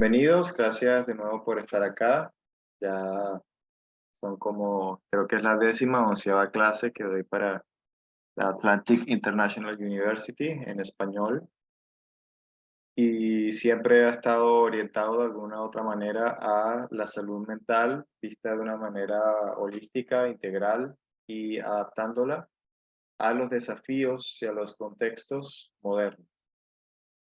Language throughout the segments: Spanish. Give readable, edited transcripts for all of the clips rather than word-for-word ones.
Bienvenidos, gracias de nuevo por estar acá. Ya son como, creo que es la 10ª, 11ª clase que doy para la Atlantic International University en español y siempre ha estado orientado de alguna u otra manera a la salud mental vista de una manera holística, integral y adaptándola a los desafíos y a los contextos modernos.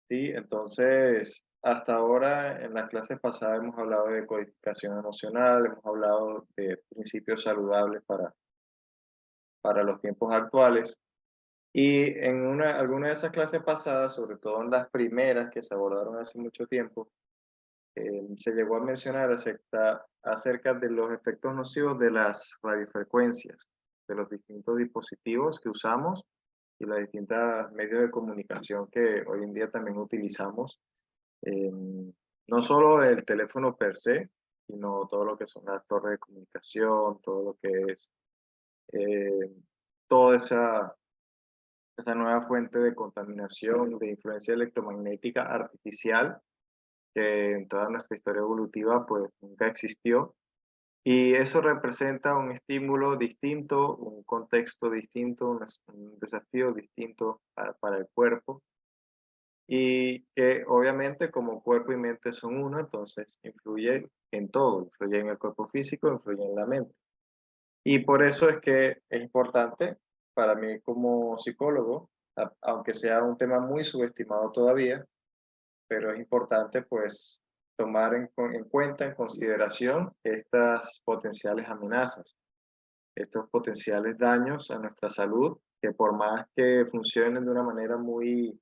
Sí, entonces, hasta ahora en las clases pasadas hemos hablado de codificación emocional, hemos hablado de principios saludables para los tiempos actuales. Y en alguna de esas clases pasadas, sobre todo en las primeras que se abordaron hace mucho tiempo, se llegó a mencionar acerca de los efectos nocivos de las radiofrecuencias, de los distintos dispositivos que usamos y los distintos medios de comunicación que hoy en día también utilizamos. No solo el teléfono per se, sino todo lo que son las torres de comunicación, todo lo que es eh, toda esa nueva fuente de contaminación, de influencia electromagnética artificial que en toda nuestra historia evolutiva pues nunca existió. Y eso representa un estímulo distinto, un contexto distinto, un desafío distinto para el cuerpo y que obviamente como cuerpo y mente son uno, entonces influye en todo, influye en el cuerpo físico, influye en la mente. Y por eso es que es importante para mí como psicólogo, aunque sea un tema muy subestimado todavía, pero es importante pues tomar en cuenta, en consideración estas potenciales amenazas, estos potenciales daños a nuestra salud, que por más que funcionen de una manera muy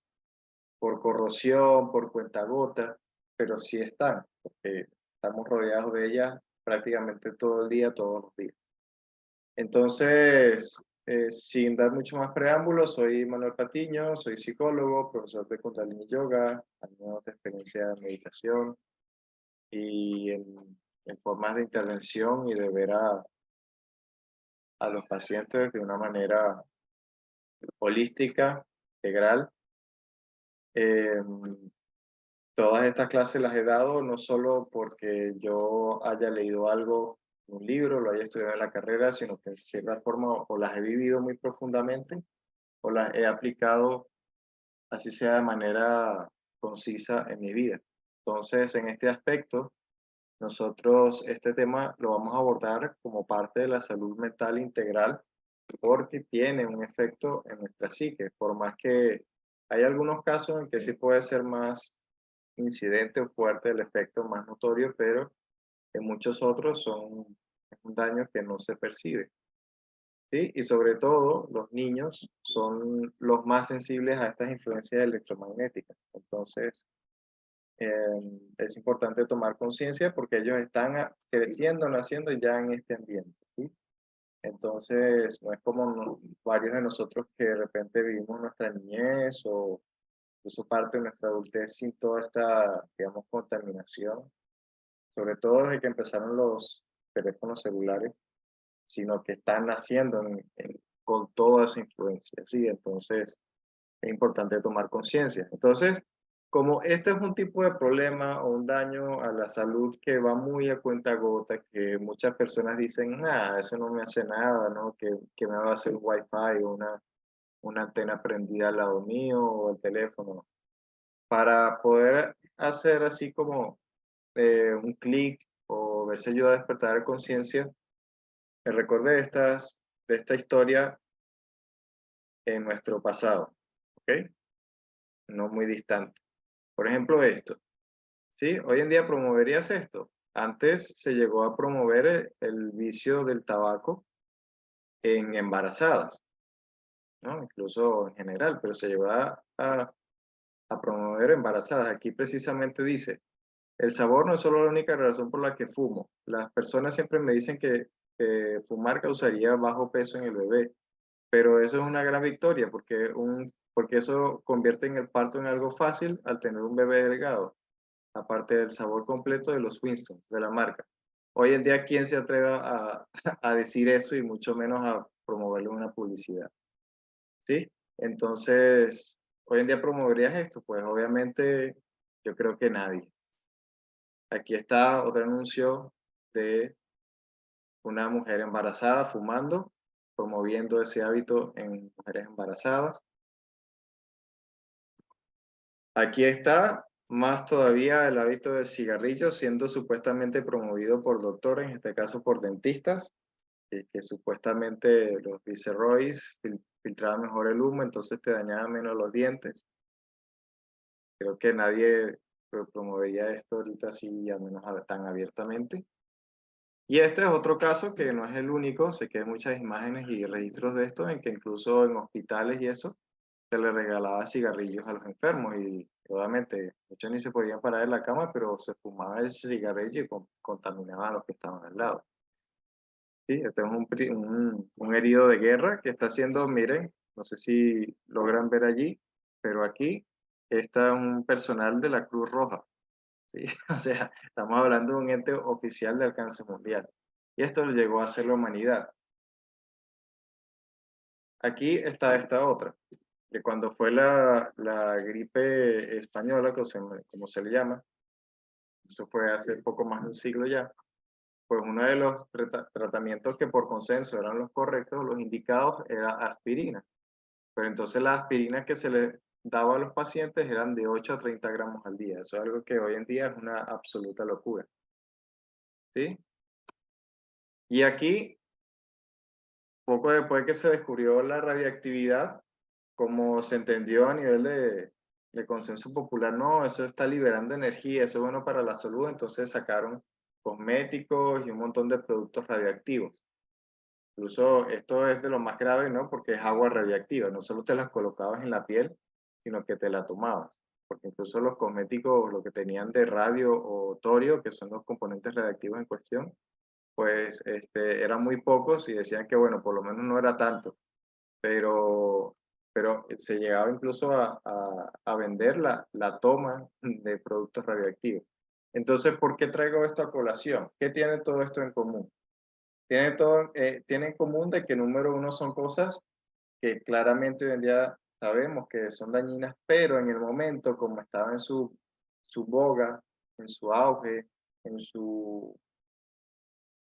por corrosión, por cuentagotas, pero sí están, porque estamos rodeados de ellas prácticamente todo el día, todos los días. Entonces, sin dar mucho más preámbulos, soy Manuel Patiño, soy psicólogo, profesor de Kundalini Yoga, años de experiencia en meditación y en formas de intervención y de ver a los pacientes de una manera holística, integral. Em, Todas estas clases las he dado no solo porque yo haya leído algo, un libro, lo haya estudiado en la carrera, sino que de cierta forma o las he vivido muy profundamente o las he aplicado, así sea de manera concisa en mi vida. Entonces, en este aspecto, nosotros este tema lo vamos a abordar como parte de la salud mental integral porque tiene un efecto en nuestra psique, por más que hay algunos casos en que sí puede ser más incidente o fuerte el efecto más notorio, pero en muchos otros es un daño que no se percibe, ¿sí? Y sobre todo los niños son los más sensibles a estas influencias electromagnéticas. Entonces, es importante tomar conciencia porque ellos están creciendo, naciendo ya en este ambiente, ¿sí? Entonces, no es como varios de nosotros que de repente vivimos nuestra niñez o incluso parte de nuestra adultez sin toda esta, digamos, contaminación, sobre todo desde que empezaron los teléfonos celulares, sino que están naciendo con toda esa influencia, ¿sí? Entonces, es importante tomar conciencia. Entonces, como este es un tipo de problema o un daño a la salud que va muy a cuenta gota, que muchas personas dicen, nada, eso no me hace nada, ¿no? Que me va a hacer un wifi o una antena prendida al lado mío o el teléfono. Para poder hacer así como un clic o verse ayuda a despertar conciencia, me recordé de esta historia en nuestro pasado, ¿ok? No muy distante. Por ejemplo, esto, ¿sí? Hoy en día promoverías esto. Antes se llegó a promover el vicio del tabaco en embarazadas, ¿no? Incluso en general, pero se llegó a promover embarazadas. Aquí precisamente dice, el sabor no es solo la única razón por la que fumo. Las personas siempre me dicen que fumar causaría bajo peso en el bebé, pero eso es una gran victoria porque eso convierte en el parto en algo fácil al tener un bebé delgado, aparte del sabor completo de los Winston, de la marca. Hoy en día, ¿quién se atreve a decir eso y mucho menos a promoverlo en una publicidad? ¿Sí? Entonces, hoy en día promoverías esto, pues obviamente yo creo que nadie. Aquí está otro anuncio de una mujer embarazada fumando, promoviendo ese hábito en mujeres embarazadas. Aquí está más todavía el hábito del cigarrillo siendo supuestamente promovido por doctores, en este caso por dentistas, que supuestamente los Viceroys filtraban mejor el humo, entonces te dañaban menos los dientes. Creo que nadie promovería esto ahorita así, al menos tan abiertamente. Y este es otro caso que no es el único, sé que hay muchas imágenes y registros de esto, en que incluso en hospitales y eso, se le regalaba cigarrillos a los enfermos y obviamente muchos ni se podían parar de la cama, pero se fumaba el cigarrillo y contaminaban a los que estaban al lado. Sí, este es un herido de guerra que está haciendo, miren, no sé si logran ver allí, pero aquí está un personal de la Cruz Roja. ¿Sí? O sea, estamos hablando de un ente oficial de alcance mundial. Y esto lo llegó a hacer la humanidad. Aquí está esta otra, que cuando fue la gripe española, como se le llama, eso fue hace poco más de un siglo ya, pues uno de los tratamientos que por consenso eran los correctos, los indicados, era aspirina. Pero entonces las aspirinas que se le daba a los pacientes eran de 8 a 30 gramos al día. Eso es algo que hoy en día es una absoluta locura. ¿Sí? Y aquí, poco después que se descubrió la radiactividad, como se entendió a nivel de consenso popular, no, eso está liberando energía, eso es bueno para la salud, entonces sacaron cosméticos y un montón de productos radiactivos. Incluso esto es de lo más grave, ¿no? Porque es agua radiactiva, no solo te las colocabas en la piel, sino que te la tomabas. Porque incluso los cosméticos, lo que tenían de radio o torio, que son los componentes radiactivos en cuestión, pues eran muy pocos y decían que, bueno, por lo menos no era tanto, pero, pero se llegaba incluso a vender la toma de productos radioactivos. Entonces, ¿por qué traigo esto a colación? ¿Qué tiene todo esto en común? Tiene en común de que número uno son cosas que claramente hoy en día sabemos que son dañinas, pero en el momento, como estaba en su boga, en su auge, en su,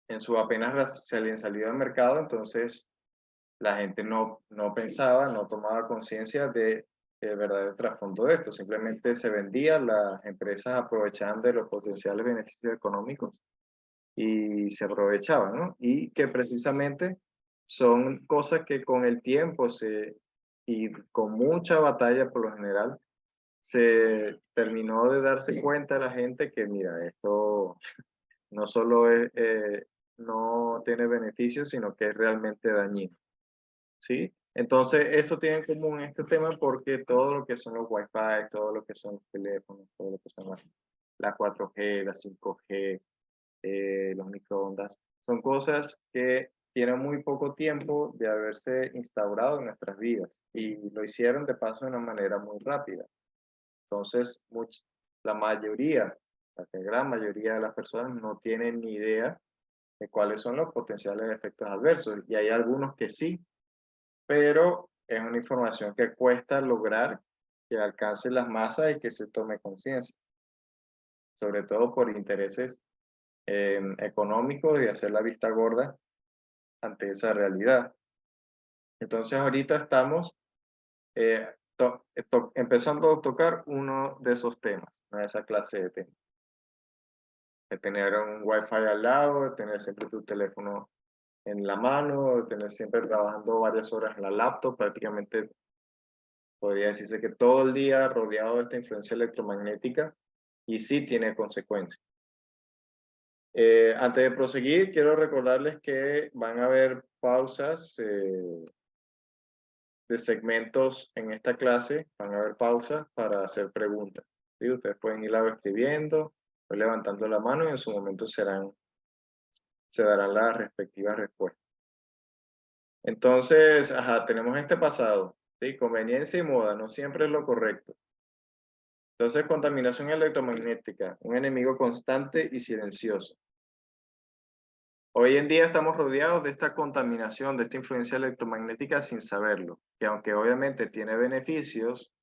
en su apenas se habían salido al mercado, entonces la gente no pensaba, no tomaba conciencia de el verdadero trasfondo de esto. Simplemente se vendía, las empresas aprovechaban de los potenciales beneficios económicos y se aprovechaban, ¿no? Y que precisamente son cosas que con el tiempo y con mucha batalla por lo general, se terminó de darse cuenta la gente que, mira, esto no solo no tiene beneficios, sino que es realmente dañino. ¿Sí? Entonces, esto tiene en común este tema porque todo lo que son los Wi-Fi, todo lo que son los teléfonos, todo lo que son la 4G, la 5G, los microondas, son cosas que tienen muy poco tiempo de haberse instaurado en nuestras vidas y lo hicieron de paso de una manera muy rápida. Entonces, la mayoría, la gran mayoría de las personas no tienen ni idea de cuáles son los potenciales efectos adversos y hay algunos que sí, pero es una información que cuesta lograr que alcance las masas y que se tome conciencia, sobre todo por intereses económicos y hacer la vista gorda ante esa realidad. Entonces ahorita estamos empezando a tocar uno de esos temas, una de esa clase de temas, de tener un wifi al lado, de tener siempre tu teléfono en la mano, de tener siempre trabajando varias horas en la laptop, prácticamente podría decirse que todo el día rodeado de esta influencia electromagnética y sí tiene consecuencias. Antes de proseguir, quiero recordarles que van a haber pausas de segmentos en esta clase, van a haber pausas para hacer preguntas. ¿Sí? Ustedes pueden irla escribiendo o levantando la mano y en su momento se darán las respectivas respuestas. Entonces, ajá, tenemos este pasado, ¿sí? Conveniencia y moda, no siempre es lo correcto. Entonces, contaminación electromagnética, un enemigo constante y silencioso. Hoy en día estamos rodeados de esta contaminación, de esta influencia electromagnética sin saberlo, que aunque obviamente tiene beneficios,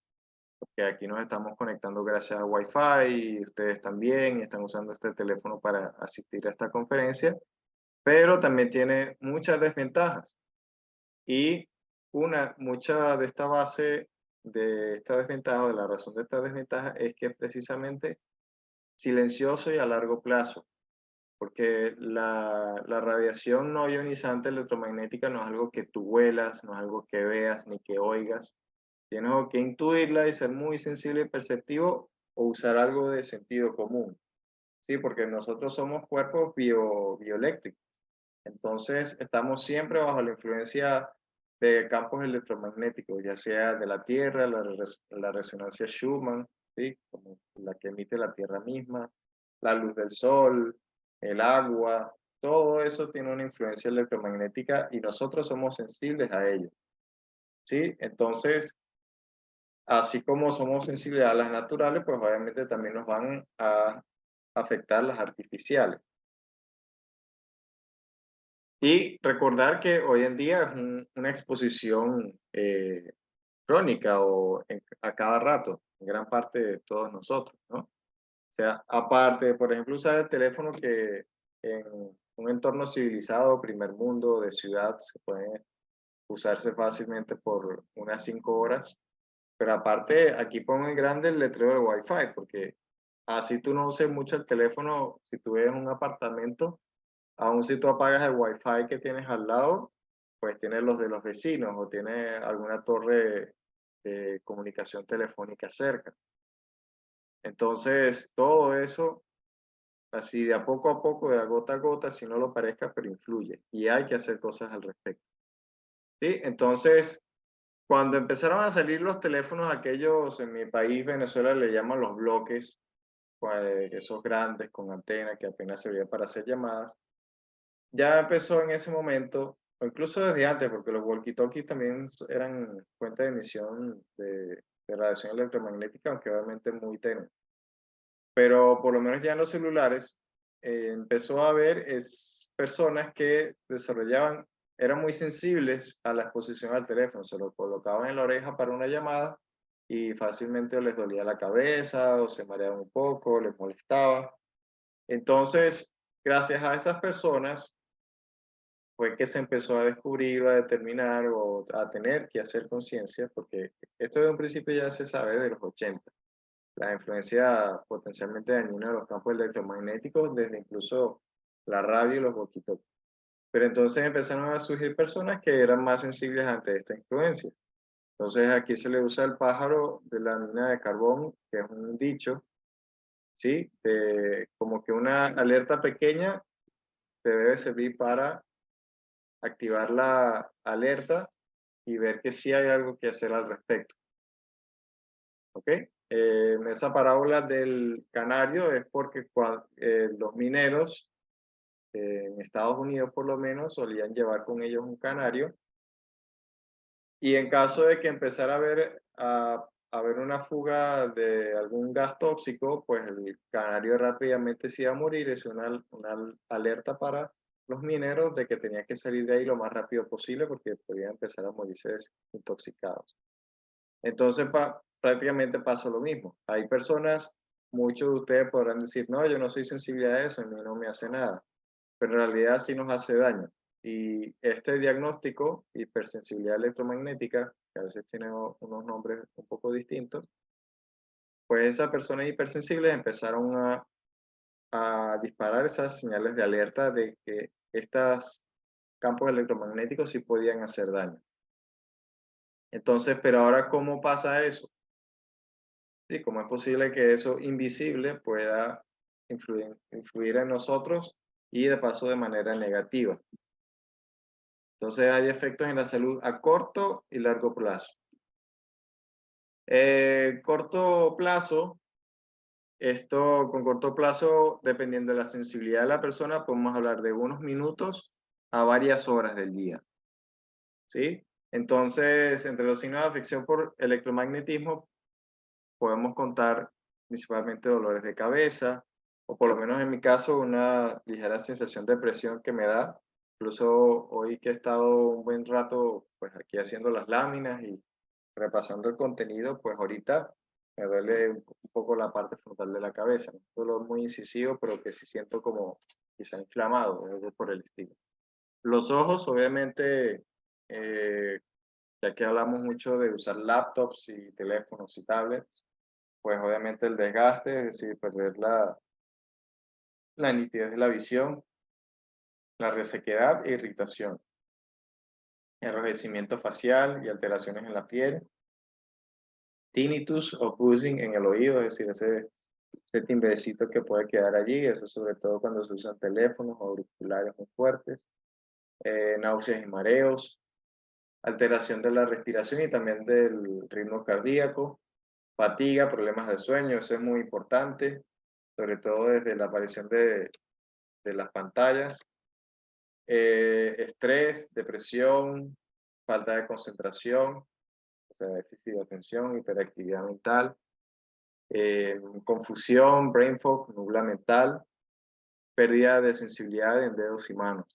porque aquí nos estamos conectando gracias a Wi-Fi y ustedes también y están usando este teléfono para asistir a esta conferencia, pero también tiene muchas desventajas. Y mucha de esta base de esta desventaja, o de la razón de esta desventaja, es que es precisamente silencioso y a largo plazo, porque la radiación no ionizante electromagnética no es algo que tú huelas, no es algo que veas ni que oigas. Tienes o que intuirla y ser muy sensible y perceptivo o usar algo de sentido común, ¿sí? Porque nosotros somos cuerpos bioeléctricos. Entonces, estamos siempre bajo la influencia de campos electromagnéticos, ya sea de la Tierra, la resonancia Schumann, ¿sí? Como la que emite la Tierra misma, la luz del Sol, el agua, todo eso tiene una influencia electromagnética y nosotros somos sensibles a ello, ¿sí? Entonces, así como somos sensibles a las naturales, pues obviamente también nos van a afectar las artificiales. Y recordar que hoy en día es una exposición crónica a cada rato, en gran parte de todos nosotros, ¿no? O sea, aparte de, por ejemplo, usar el teléfono que en un entorno civilizado, primer mundo, de ciudad, se puede usarse fácilmente por unas 5 horas, pero aparte aquí pongo en grande el letrero de Wi-Fi, porque así tú no uses mucho el teléfono, si tú ves un apartamento, aún si tú apagas el Wi-Fi que tienes al lado, pues tienes los de los vecinos o tienes alguna torre de comunicación telefónica cerca. Entonces, todo eso, así de a poco, de a gota, si no lo parezca, pero influye y hay que hacer cosas al respecto. ¿Sí? Entonces, cuando empezaron a salir los teléfonos, aquellos en mi país, Venezuela, le llaman los bloques, esos grandes con antena que apenas servían para hacer llamadas. Ya empezó en ese momento, o incluso desde antes, porque los walkie-talkies también eran fuente de emisión de radiación electromagnética, aunque obviamente muy tenue. Pero por lo menos ya en los celulares empezó a haber personas que desarrollaban, eran muy sensibles a la exposición al teléfono, se lo colocaban en la oreja para una llamada y fácilmente les dolía la cabeza o se mareaban un poco, les molestaba. Entonces, gracias a esas personas, fue que se empezó a descubrir o a determinar o a tener que hacer conciencia, porque esto de un principio ya se sabe de los 80, la influencia potencialmente dañina de los campos electromagnéticos, desde incluso la radio y los walkie-talkies. Pero entonces empezaron a surgir personas que eran más sensibles ante esta influencia. Entonces aquí se le usa el pájaro de la mina de carbón, que es un dicho, ¿sí? Como que una alerta pequeña te debe servir para activar la alerta y ver que sí hay algo que hacer al respecto. ¿Ok? Esa parábola del canario es porque los mineros en Estados Unidos por lo menos solían llevar con ellos un canario y en caso de que empezara a haber una fuga de algún gas tóxico, pues el canario rápidamente se iba a morir. Es una alerta para los mineros de que tenían que salir de ahí lo más rápido posible porque podían empezar a morirse intoxicados. Entonces, prácticamente pasa lo mismo. Hay personas, muchos de ustedes podrán decir, no, yo no soy sensible a eso, a mí no me hace nada, pero en realidad sí nos hace daño. Y este diagnóstico, hipersensibilidad electromagnética, que a veces tiene unos nombres un poco distintos, pues esas personas hipersensibles empezaron a disparar esas señales de alerta de que estos campos electromagnéticos sí podían hacer daño. Entonces, pero ahora, ¿cómo pasa eso? Sí, ¿cómo es posible que eso invisible pueda influir en nosotros y de paso de manera negativa? Entonces hay efectos en la salud a corto y largo plazo. Corto plazo, con corto plazo, dependiendo de la sensibilidad de la persona, podemos hablar de unos minutos a varias horas del día. ¿Sí? Entonces, entre los signos de afección por electromagnetismo, podemos contar principalmente dolores de cabeza, o por lo menos en mi caso, una ligera sensación de presión que me da. Incluso hoy que he estado un buen rato pues aquí haciendo las láminas y repasando el contenido, pues ahorita me duele un poco la parte frontal de la cabeza, ¿no? Un dolor muy incisivo, pero que sí siento como quizá inflamado, algo por el estilo. Los ojos, obviamente, eh, ya que hablamos mucho de usar laptops y teléfonos y tablets, pues obviamente el desgaste, es decir, perder la nitidez de la visión, la resequedad e irritación, enrojecimiento facial y alteraciones en la piel, tinnitus o buzzing en el oído, es decir, ese timbrecito que puede quedar allí, eso sobre todo cuando se usan teléfonos o auriculares muy fuertes, náuseas y mareos, alteración de la respiración y también del ritmo cardíaco, fatiga, problemas de sueño, eso es muy importante, sobre todo desde la aparición de las pantallas, estrés, depresión, falta de concentración, o sea, déficit de atención, hiperactividad mental, confusión, brain fog, nubla mental, pérdida de sensibilidad en dedos y manos.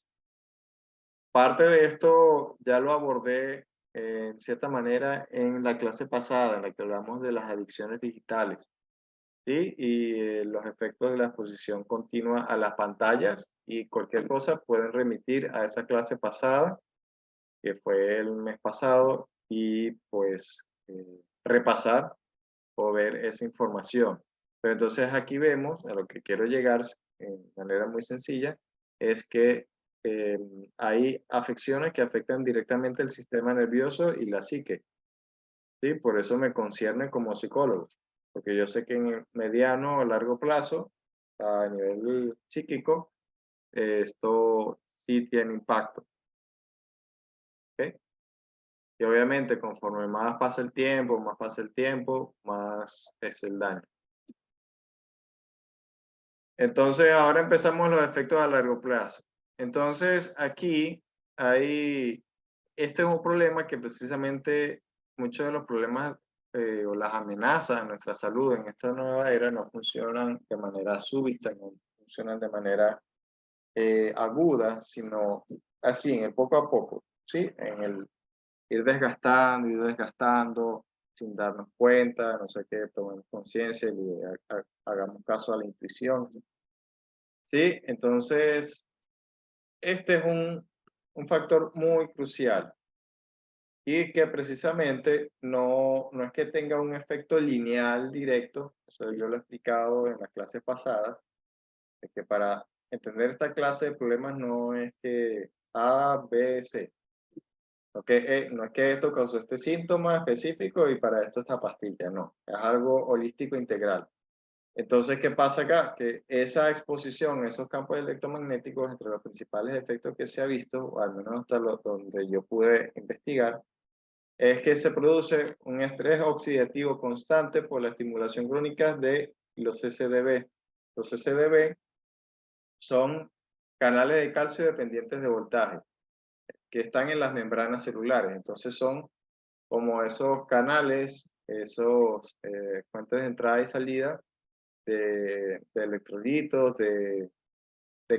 Parte de esto ya lo abordé en cierta manera en la clase pasada, en la que hablamos de las adicciones digitales, ¿sí? Y los efectos de la exposición continua a las pantallas y cualquier cosa pueden remitir a esa clase pasada, que fue el mes pasado, y pues repasar o ver esa información. Pero entonces aquí vemos, a lo que quiero llegar de manera muy sencilla, es que eh, hay afecciones que afectan directamente el sistema nervioso y la psique, ¿sí? Por eso me concierne como psicólogo, porque yo sé que en el mediano o largo plazo, a nivel psíquico, esto sí tiene impacto, ¿ok? Y obviamente conforme más pasa el tiempo, más es el daño. Entonces, ahora empezamos los efectos a largo plazo. Entonces, aquí hay, este es un problema que precisamente muchos de los problemas o las amenazas a nuestra salud en esta nueva era no funcionan de manera súbita, no funcionan de manera aguda, sino así, en el poco a poco, ¿sí? En el ir desgastando, sin darnos cuenta, no sé qué, tomemos conciencia y hagamos caso a la intuición. Sí, entonces este es un factor muy crucial y que precisamente no es que tenga un efecto lineal directo, eso yo lo he explicado en las clases pasadas, de que para entender esta clase de problemas no es que A, B, C, no es que esto causó este síntoma específico y para esto esta pastilla, no, es algo holístico integral. Entonces, ¿qué pasa acá? Que esa exposición, esos campos electromagnéticos, entre los principales efectos que se ha visto, o al menos hasta donde yo pude investigar, es que se produce un estrés oxidativo constante por la estimulación crónica de los CCDB. Los CCDB son canales de calcio dependientes de voltaje que están en las membranas celulares. Entonces son como esos canales, esos fuentes de entrada y salida de electrolitos, de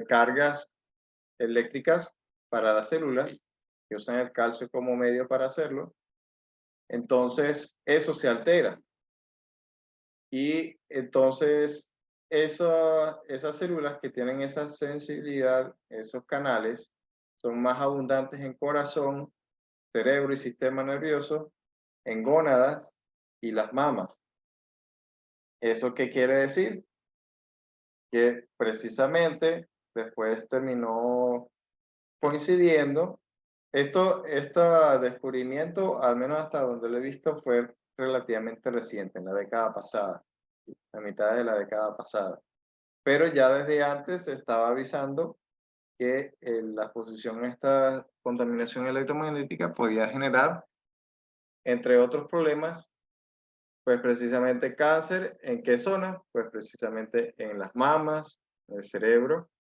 cargas eléctricas para las células, que usan el calcio como medio para hacerlo. Entonces, eso se altera. Y entonces, esas células que tienen esa sensibilidad, esos canales, son más abundantes en corazón, cerebro y sistema nervioso, en gónadas y las mamas. ¿Eso qué quiere decir? Que precisamente después terminó coincidiendo. Este descubrimiento, al menos hasta donde lo he visto, fue relativamente reciente, en la década pasada, a mitad de la década pasada. Pero ya desde antes se estaba avisando que la exposición a esta contaminación electromagnética podía generar, entre otros problemas, pues precisamente cáncer. ¿En qué zona? Pues precisamente en las mamas, en el cerebro.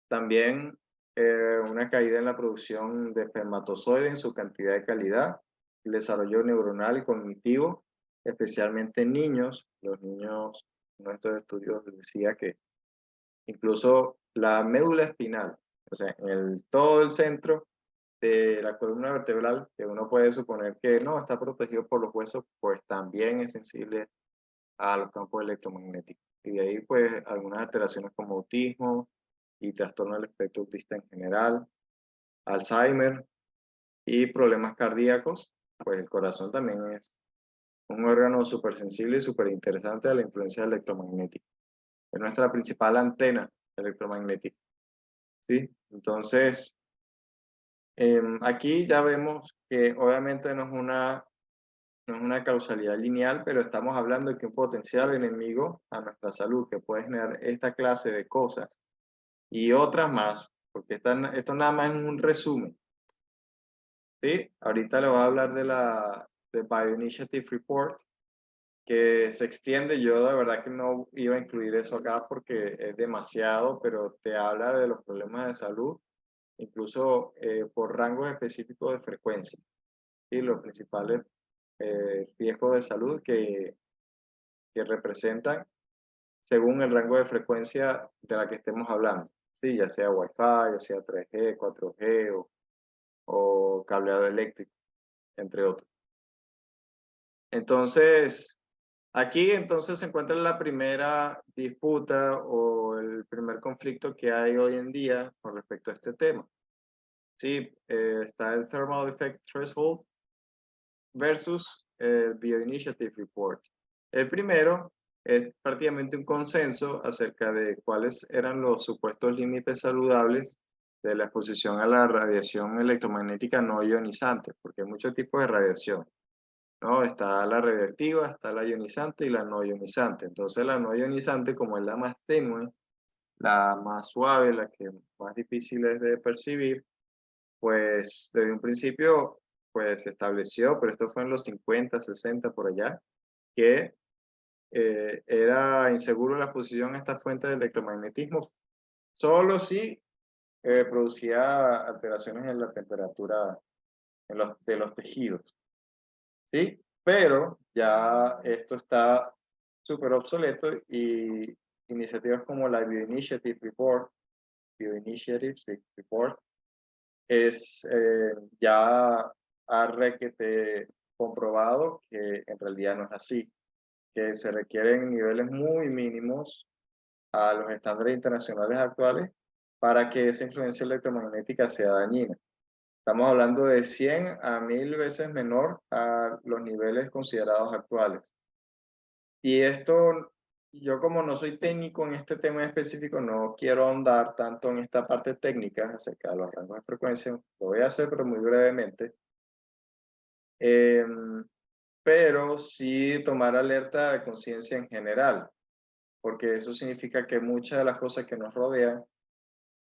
También una caída en la producción de espermatozoides en su cantidad y calidad, el desarrollo neuronal y cognitivo, especialmente en niños. Los niños, en estos estudios decía que incluso la médula espinal, o sea, todo el centro de la columna vertebral, que uno puede suponer que no, está protegido por los huesos, pues también es sensible a los campos electromagnéticos. Y de ahí, pues, algunas alteraciones como autismo y trastorno del espectro autista en general, Alzheimer y problemas cardíacos, pues el corazón también es un órgano súper sensible y súper interesante a la influencia electromagnética. Es nuestra principal antena electromagnética, ¿sí? Entonces, aquí ya vemos que obviamente no es una causalidad lineal, pero estamos hablando de que un potencial enemigo a nuestra salud que puede generar esta clase de cosas y otras más, porque esto nada más es un resumen, ¿sí? Ahorita le voy a hablar de la de Bioinitiative Report, que se extiende. Yo de verdad que no iba a incluir eso acá porque es demasiado, pero te habla de los problemas de salud, incluso por rangos específicos de frecuencia y los principales riesgos de salud que representan según el rango de frecuencia de la que estemos hablando, ¿sí? Ya sea Wi-Fi, ya sea 3G, 4G o cableado eléctrico, entre otros. Entonces, aquí entonces se encuentra la primera disputa o el primer conflicto que hay hoy en día con respecto a este tema. Sí, está el Thermal Effect Threshold versus el Bioinitiative Report. El primero es prácticamente un consenso acerca de cuáles eran los supuestos límites saludables de la exposición a la radiación electromagnética no ionizante, porque hay muchos tipos de radiación, ¿no? Está la radiactiva, está la ionizante y la no ionizante. Entonces la no ionizante, como es la más tenue, la más suave, la que más difícil es de percibir, pues desde un principio pues se estableció, pero esto fue en los 50, 60 por allá, que era inseguro la exposición a esta fuente de electromagnetismo, solo si producía alteraciones en la temperatura de los tejidos, ¿sí? Pero ya esto está súper obsoleto y iniciativas como la Bioinitiative Report, Bioinitiative sí, Report, es ya ha requete comprobado que en realidad no es así, que se requieren niveles muy mínimos a los estándares internacionales actuales para que esa influencia electromagnética sea dañina. Estamos hablando de 100 a 1000 veces menor a los niveles considerados actuales. Y esto, yo como no soy técnico en este tema específico, no quiero ahondar tanto en esta parte técnica acerca de los rangos de frecuencia. Lo voy a hacer, pero muy brevemente. Pero sí tomar alerta de conciencia en general, porque eso significa que muchas de las cosas que nos rodean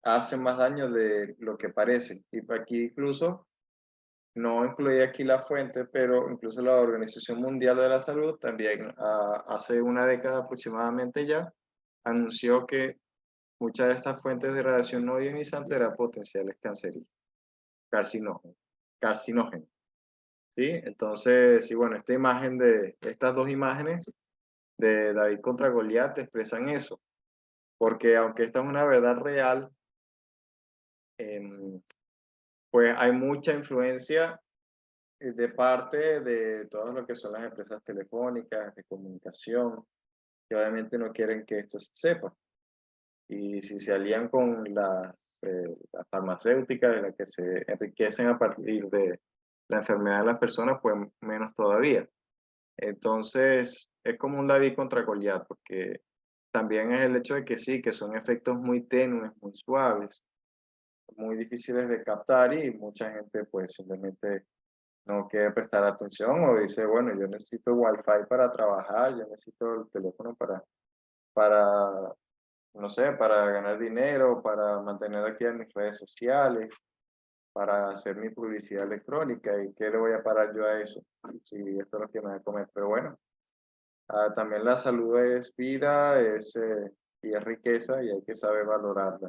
hacen más daño de lo que parece. Y aquí incluso, no incluí aquí la fuente, pero incluso la Organización Mundial de la Salud también hace una década aproximadamente ya anunció que muchas de estas fuentes de radiación no ionizante eran potenciales cancerígenos, carcinógenos, carcinógenos, ¿sí? Entonces, y bueno, esta imagen estas dos imágenes de David contra Goliat expresan eso, porque aunque esta es una verdad real, em, pues hay mucha influencia de parte de todo lo que son las empresas telefónicas, de comunicación, que obviamente no quieren que esto se sepa. Y si se alían con las farmacéuticas, de las que se enriquecen a partir de la enfermedad de las personas, pues menos todavía. Entonces, es como un David contra Goliat, porque también es el hecho de que sí, que son efectos muy tenues, muy suaves, muy difíciles de captar y mucha gente pues simplemente no quiere prestar atención o dice, bueno, yo necesito Wi-Fi para trabajar, yo necesito el teléfono para, no sé, para ganar dinero, para mantener activas mis redes sociales, para hacer mi publicidad electrónica. ¿Y qué le voy a parar yo a eso? Si esto es lo que me va a comer. Pero bueno, también la salud es vida y es riqueza y hay que saber valorarla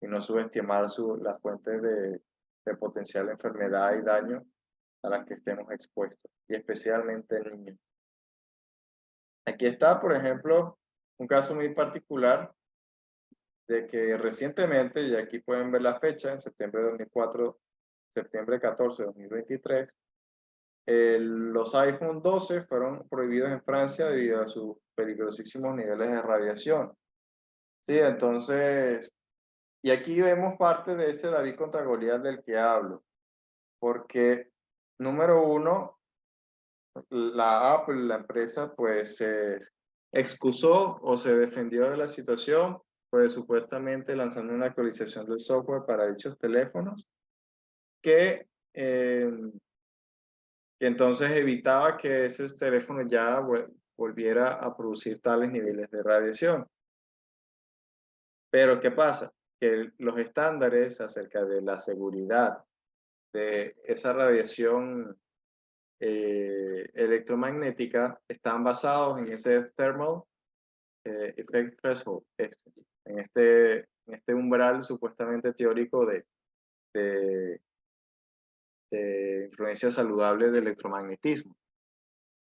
y no subestimar las fuentes de potencial enfermedad y daño a las que estemos expuestos, y especialmente en niños. Aquí está, por ejemplo, un caso muy particular de que recientemente, y aquí pueden ver la fecha, en septiembre de 2004, septiembre 14 de 2023, los iPhone 12 fueron prohibidos en Francia debido a sus peligrosísimos niveles de radiación. Sí, entonces, y aquí vemos parte de ese David contra Goliat del que hablo, porque número uno, la Apple, la empresa, pues se excusó o se defendió de la situación, pues supuestamente lanzando una actualización del software para dichos teléfonos que, que entonces evitaba que ese teléfono ya volviera a producir tales niveles de radiación. Pero ¿qué pasa? Que los estándares acerca de la seguridad de esa radiación electromagnética están basados en ese thermal effect threshold, en este umbral supuestamente teórico de, de influencia saludable del electromagnetismo.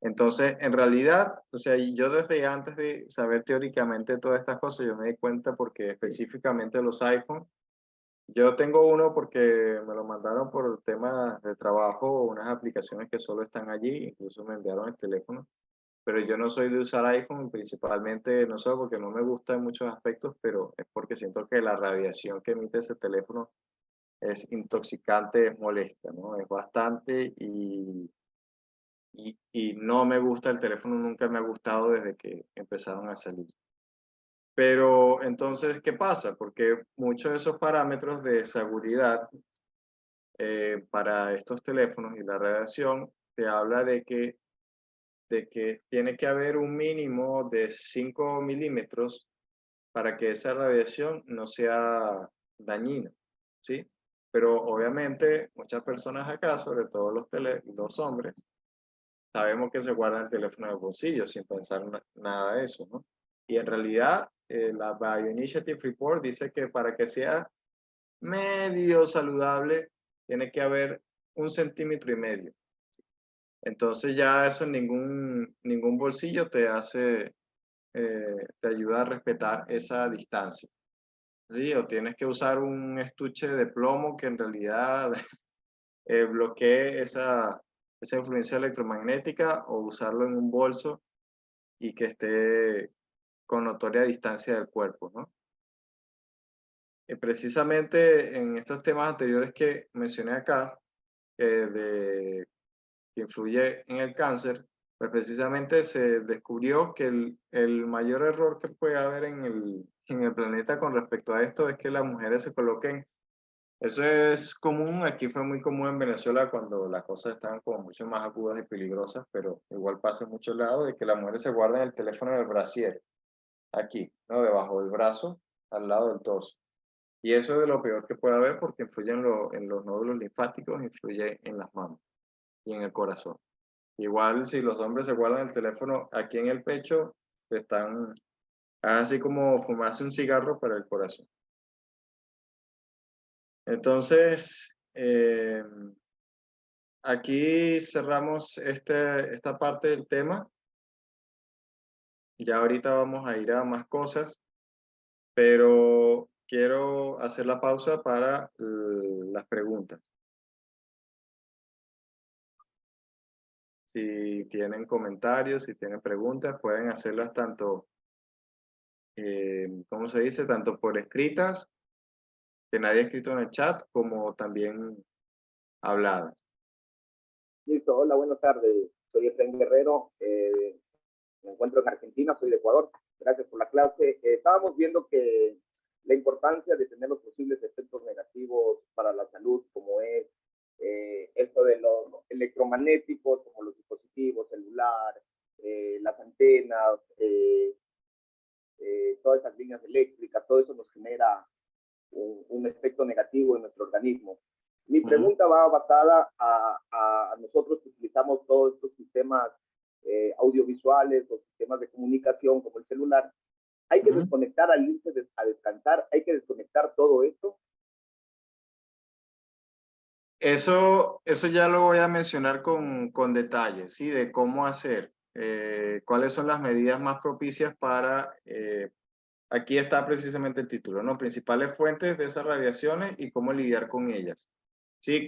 Entonces, en realidad, o sea, yo desde antes de saber teóricamente todas estas cosas, yo me di cuenta porque específicamente los iPhone, yo tengo uno porque me lo mandaron por temas de trabajo, unas aplicaciones que solo están allí, incluso me enviaron el teléfono, pero yo no soy de usar iPhone, principalmente no solo porque no me gusta en muchos aspectos, pero es porque siento que la radiación que emite ese teléfono es intoxicante, es molesta, ¿no? Es bastante y no me gusta el teléfono, nunca me ha gustado desde que empezaron a salir. Pero entonces, ¿qué pasa? Porque muchos de esos parámetros de seguridad para estos teléfonos y la radiación te habla de que tiene que haber un mínimo de 5 milímetros para que esa radiación no sea dañina, ¿sí? Pero obviamente muchas personas acá, sobre todo los hombres, sabemos que se guardan el teléfono en el bolsillo sin pensar nada de eso, ¿no? Y en realidad, la Bioinitiative Report dice que para que sea medio saludable, tiene que haber 1,5 centímetros. Entonces ya eso en ningún bolsillo te hace, te ayuda a respetar esa distancia. ¿Sí? O tienes que usar un estuche de plomo que en realidad bloquee esa influencia electromagnética o usarlo en un bolso y que esté con notoria distancia del cuerpo, ¿no? Precisamente en estos temas anteriores que mencioné acá, que influye en el cáncer, pues precisamente se descubrió que el mayor error que puede haber en el planeta con respecto a esto es que las mujeres se coloquen. Eso es común, aquí fue muy común en Venezuela cuando las cosas estaban como mucho más agudas y peligrosas, pero igual pasa en muchos lados de que las mujeres se guardan el teléfono en el brasier, aquí, ¿no? Debajo del brazo, al lado del torso. Y eso es de lo peor que puede haber porque influye en los nódulos linfáticos, influye en las manos y en el corazón. Igual si los hombres se guardan el teléfono aquí en el pecho, están así como fumarse un cigarro para el corazón. Entonces, aquí cerramos esta parte del tema. Ya ahorita vamos a ir a más cosas, pero quiero hacer la pausa para las preguntas. Si tienen comentarios, si tienen preguntas, pueden hacerlas tanto, ¿cómo se dice? Tanto por escritas, que nadie ha escrito en el chat, como también habladas. Listo, hola, buenas tardes. Soy Efraín Guerrero, me encuentro en Argentina, soy de Ecuador. Gracias por la clase. Estábamos viendo que la importancia de tener los posibles efectos negativos para la salud, como es esto de los electromagnéticos, como los dispositivos celular, las antenas, todas esas líneas eléctricas, todo eso nos genera un efecto negativo en nuestro organismo. Mi pregunta va basada a nosotros que utilizamos todos estos sistemas audiovisuales o sistemas de comunicación como el celular. Hay que desconectar al irse a descansar, hay que desconectar todo esto. Eso ya lo voy a mencionar con detalle, ¿sí? De cómo hacer, cuáles son las medidas más propicias para, aquí está precisamente el título, ¿no? Principales fuentes de esas radiaciones y cómo lidiar con ellas. Sí,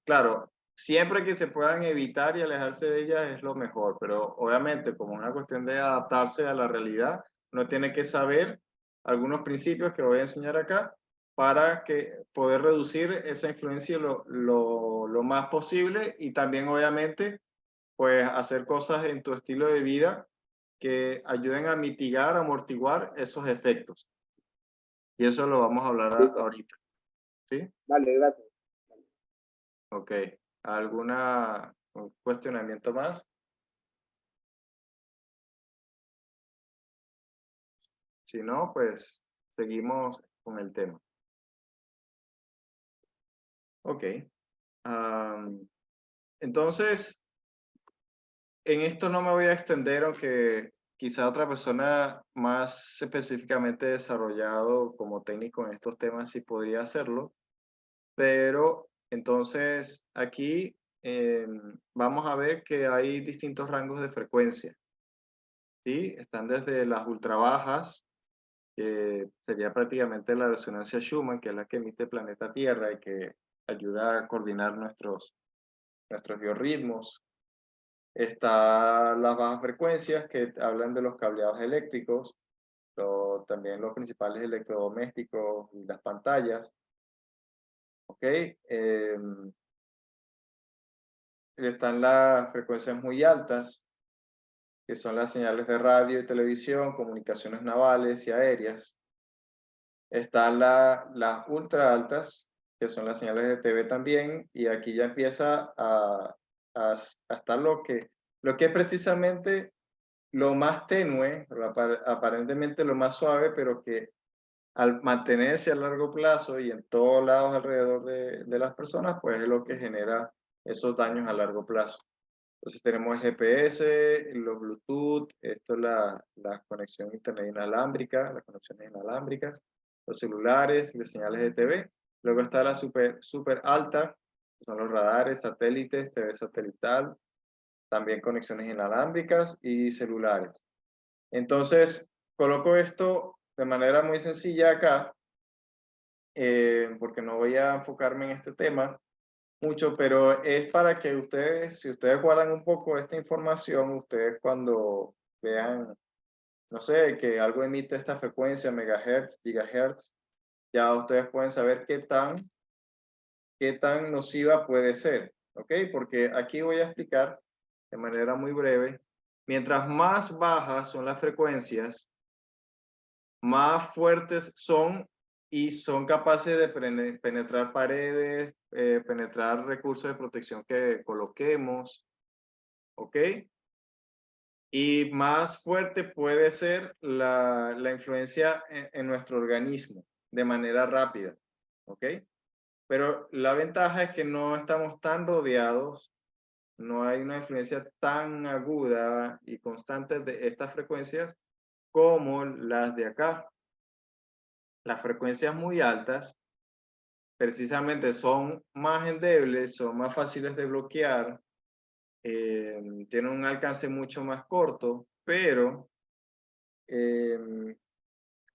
claro, siempre que se puedan evitar y alejarse de ellas es lo mejor, pero obviamente como una cuestión de adaptarse a la realidad, uno tiene que saber algunos principios que voy a enseñar acá para que poder reducir esa influencia lo más posible y también obviamente pues hacer cosas en tu estilo de vida que ayuden a mitigar, amortiguar esos efectos. Y eso lo vamos a hablar Listo. ahorita, ¿sí? Dale, gracias. Ok. ¿Alguna cuestionamiento más? Si no, pues seguimos con el tema. Ok. Am, entonces, en esto no me voy a extender, aunque quizá otra persona más específicamente desarrollado como técnico en estos temas sí podría hacerlo, pero entonces aquí vamos a ver que hay distintos rangos de frecuencia, ¿sí? Están desde las ultra bajas, que sería prácticamente la resonancia Schumann, que es la que emite el planeta Tierra y que ayuda a coordinar nuestros biorritmos. Está las bajas frecuencias que hablan de los cableados eléctricos, también los principales electrodomésticos y las pantallas. ¿Ok? Están las frecuencias muy altas, que son las señales de radio y televisión, comunicaciones navales y aéreas. Están las ultra altas, que son las señales de TV también, y aquí ya empieza a estar lo que es precisamente lo más tenue, aparentemente lo más suave, pero que al mantenerse a largo plazo y en todos lados alrededor de las personas, pues es lo que genera esos daños a largo plazo. Entonces tenemos el GPS, los Bluetooth, esto es la conexión internet inalámbrica, las conexiones inalámbricas, los celulares, las señales de TV. Luego está la super alta, que son los radares, satélites, TV satelital, también conexiones inalámbricas y celulares. Entonces, coloco esto de manera muy sencilla acá, porque no voy a enfocarme en este tema mucho, pero es para que ustedes, si ustedes guardan un poco esta información, ustedes cuando vean, no sé, que algo emite esta frecuencia, megahertz, gigahertz, ya ustedes pueden saber qué tan nociva puede ser, ¿ok? Porque aquí voy a explicar de manera muy breve, mientras más bajas son las frecuencias, más fuertes son y son capaces de penetrar paredes, penetrar recursos de protección que coloquemos, ¿ok? Y más fuerte puede ser la influencia en nuestro organismo de manera rápida, ¿ok? Pero la ventaja es que no estamos tan rodeados, no hay una influencia tan aguda y constante de estas frecuencias como las de acá. Las frecuencias muy altas precisamente son más endebles, son más fáciles de bloquear, tienen un alcance mucho más corto, pero eh,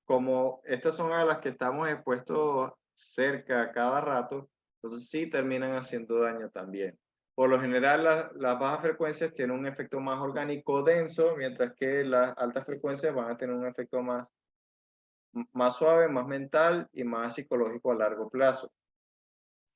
como estas son a las que estamos expuestos cerca a cada rato, entonces sí terminan haciendo daño también. Por lo general, las bajas frecuencias tienen un efecto más orgánico denso, mientras que las altas frecuencias van a tener un efecto más suave, más mental y más psicológico a largo plazo.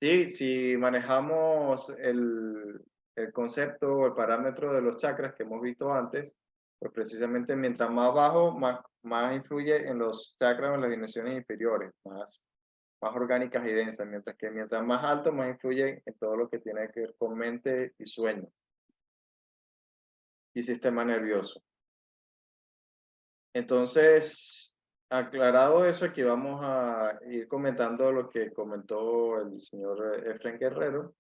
Sí, si manejamos el concepto o el parámetro de los chakras que hemos visto antes, pues precisamente mientras más bajo, más influye en los chakras o en las dimensiones inferiores, más orgánicas y densas, mientras que mientras más alto, más influye en todo lo que tiene que ver con mente y sueño y sistema nervioso. Entonces, aclarado eso, aquí vamos a ir comentando lo que comentó el señor Efren Guerrero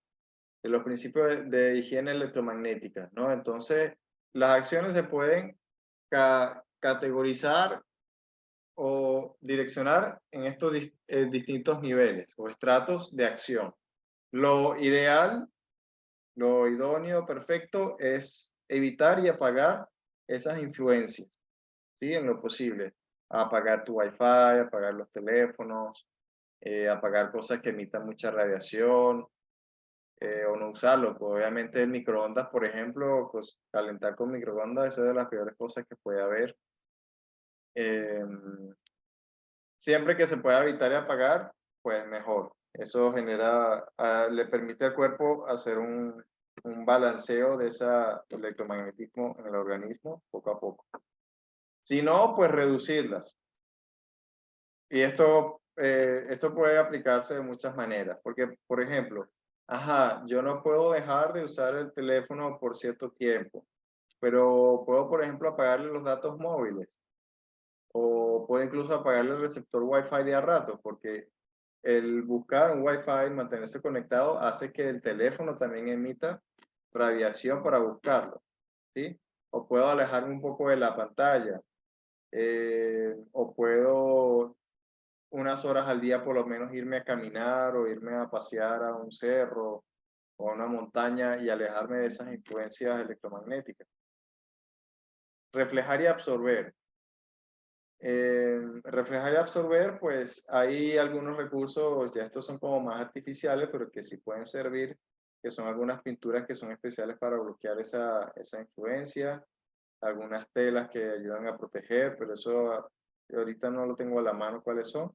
de los principios de higiene electromagnética, ¿no? Entonces, las acciones se pueden categorizar o direccionar en estos distintos niveles o estratos de acción. Lo ideal, lo idóneo, perfecto, es evitar y apagar esas influencias, ¿sí? En lo posible. Apagar tu Wi-Fi, apagar los teléfonos, apagar cosas que emitan mucha radiación, o no usarlo. Pues obviamente el microondas, por ejemplo, pues calentar con microondas, eso es de las peores cosas que puede haber. Em, Siempre que se pueda evitar y apagar, pues mejor. Eso genera, le permite al cuerpo hacer un balanceo de ese electromagnetismo en el organismo poco a poco. Si no, pues reducirlas. Y esto puede aplicarse de muchas maneras, porque, por ejemplo, yo no puedo dejar de usar el teléfono por cierto tiempo, pero puedo, por ejemplo, apagarle los datos móviles o puedo incluso apagarle el receptor Wi-Fi de a rato, porque el buscar un Wi-Fi, mantenerse conectado, hace que el teléfono también emita radiación para buscarlo, ¿sí? O puedo alejarme un poco de la pantalla, o puedo unas horas al día por lo menos irme a caminar o irme a pasear a un cerro o a una montaña y alejarme de esas influencias electromagnéticas. Reflejar y absorber. Reflejar y absorber, pues hay algunos recursos, ya estos son como más artificiales, pero que sí pueden servir, que son algunas pinturas que son especiales para bloquear esa influencia, algunas telas que ayudan a proteger, pero eso ahorita no lo tengo a la mano cuáles son.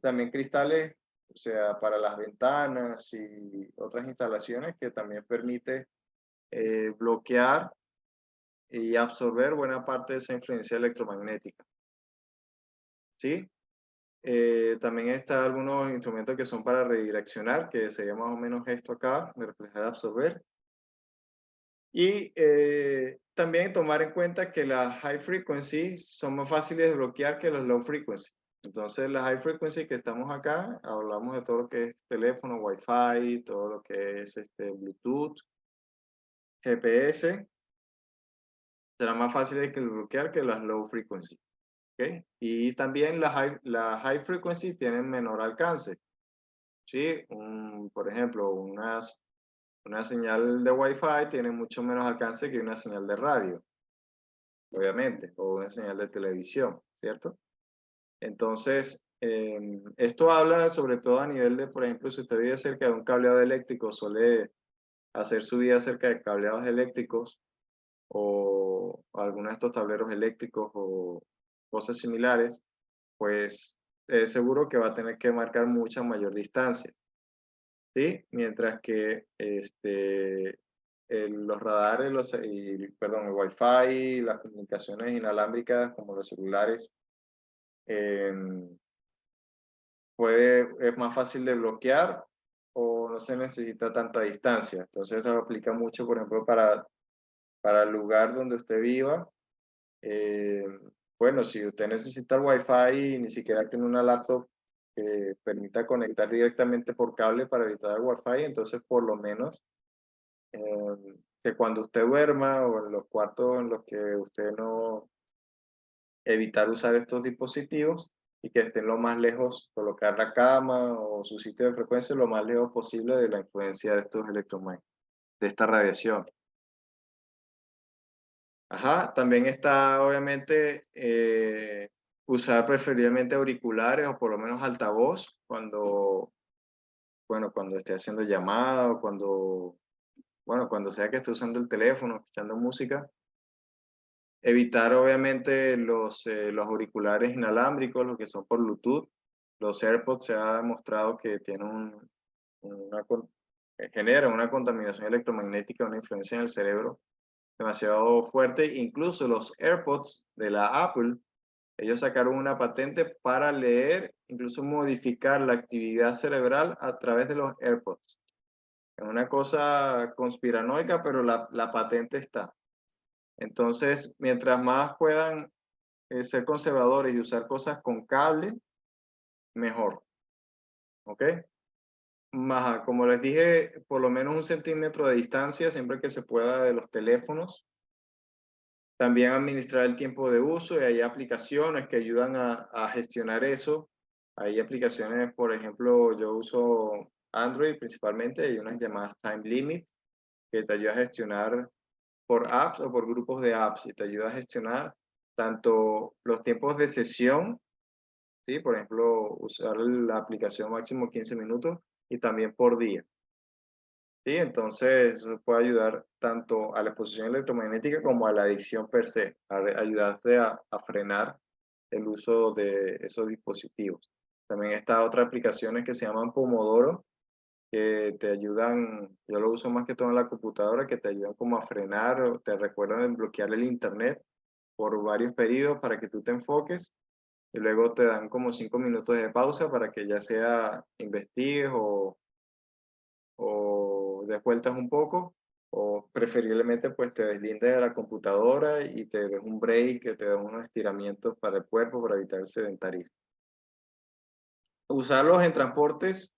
También cristales, o sea, para las ventanas y otras instalaciones que también permite bloquear y absorber buena parte de esa influencia electromagnética. ¿Sí? También está algunos instrumentos que son para redireccionar, que sería más o menos esto acá, de reflejar, absorber. Y también tomar en cuenta que las high frequency son más fáciles de bloquear que las low frequency. Entonces, las high frequency que estamos acá, hablamos de todo lo que es teléfono, Wi-Fi, todo lo que es Bluetooth, GPS, será más fácil de bloquear que las low frequency. ¿Okay? Y también las high frequency tienen menor alcance. ¿Sí? Por ejemplo, una señal de Wi-Fi tiene mucho menos alcance que una señal de radio, obviamente, o una señal de televisión, ¿cierto? Entonces, esto habla sobre todo a nivel de, por ejemplo, si usted vive cerca de un cableado eléctrico, suele hacer su vida cerca de cableados eléctricos o algunos de estos tableros eléctricos o cosas similares, pues seguro que va a tener que marcar mucha mayor distancia. ¿Sí? Mientras que los radares, perdón, el Wi-Fi, las comunicaciones inalámbricas como los celulares, em, es más fácil de bloquear o no se necesita tanta distancia. Entonces, eso aplica mucho, por ejemplo, para el lugar donde usted viva. Bueno, si usted necesita el Wi-Fi y ni siquiera tiene una laptop que permita conectar directamente por cable para evitar el Wi-Fi, entonces por lo menos que cuando usted duerma o en los cuartos en los que usted no evitar usar estos dispositivos y que estén lo más lejos, colocar la cama o su sitio de frecuencia lo más lejos posible de la influencia de estos electromagnetismos, de esta radiación. También está obviamente usar preferiblemente auriculares o por lo menos altavoz cuando esté haciendo llamada o cuando sea que esté usando el teléfono, escuchando música. Evitar obviamente los auriculares inalámbricos, los que son por Bluetooth. Los AirPods se ha demostrado que tienen generan una contaminación electromagnética, una influencia en el cerebro demasiado fuerte. Incluso los AirPods de la Apple, ellos sacaron una patente para leer, incluso modificar la actividad cerebral a través de los AirPods. Es una cosa conspiranoica, pero la patente está. Entonces, mientras más puedan ser conservadores y usar cosas con cable, mejor. ¿Ok? Más, como les dije, por lo menos 1 centímetro de distancia siempre que se pueda de los teléfonos. También administrar el tiempo de uso y hay aplicaciones que ayudan a gestionar eso. Hay aplicaciones, por ejemplo, yo uso Android principalmente, hay unas llamadas Time Limit que te ayuda a gestionar por apps o por grupos de apps y te ayuda a gestionar tanto los tiempos de sesión, ¿sí? Por ejemplo, usar la aplicación máximo 15 minutos y también por día. ¿sí? Entonces, eso puede ayudar tanto a la exposición electromagnética como a la adicción per se, ayudarte a frenar el uso de esos dispositivos. También está otras aplicaciones que se llaman Pomodoro, que te ayudan, yo lo uso más que todo en la computadora, que te ayudan como a frenar o te recuerdan en bloquear el internet por varios periodos para que tú te enfoques y luego te dan como 5 minutos de pausa para que ya sea investigues o des vueltas un poco, o preferiblemente pues te deslindes de la computadora y te des un break, que te des unos estiramientos para el cuerpo para evitar el sedentarismo. Usarlos en transportes,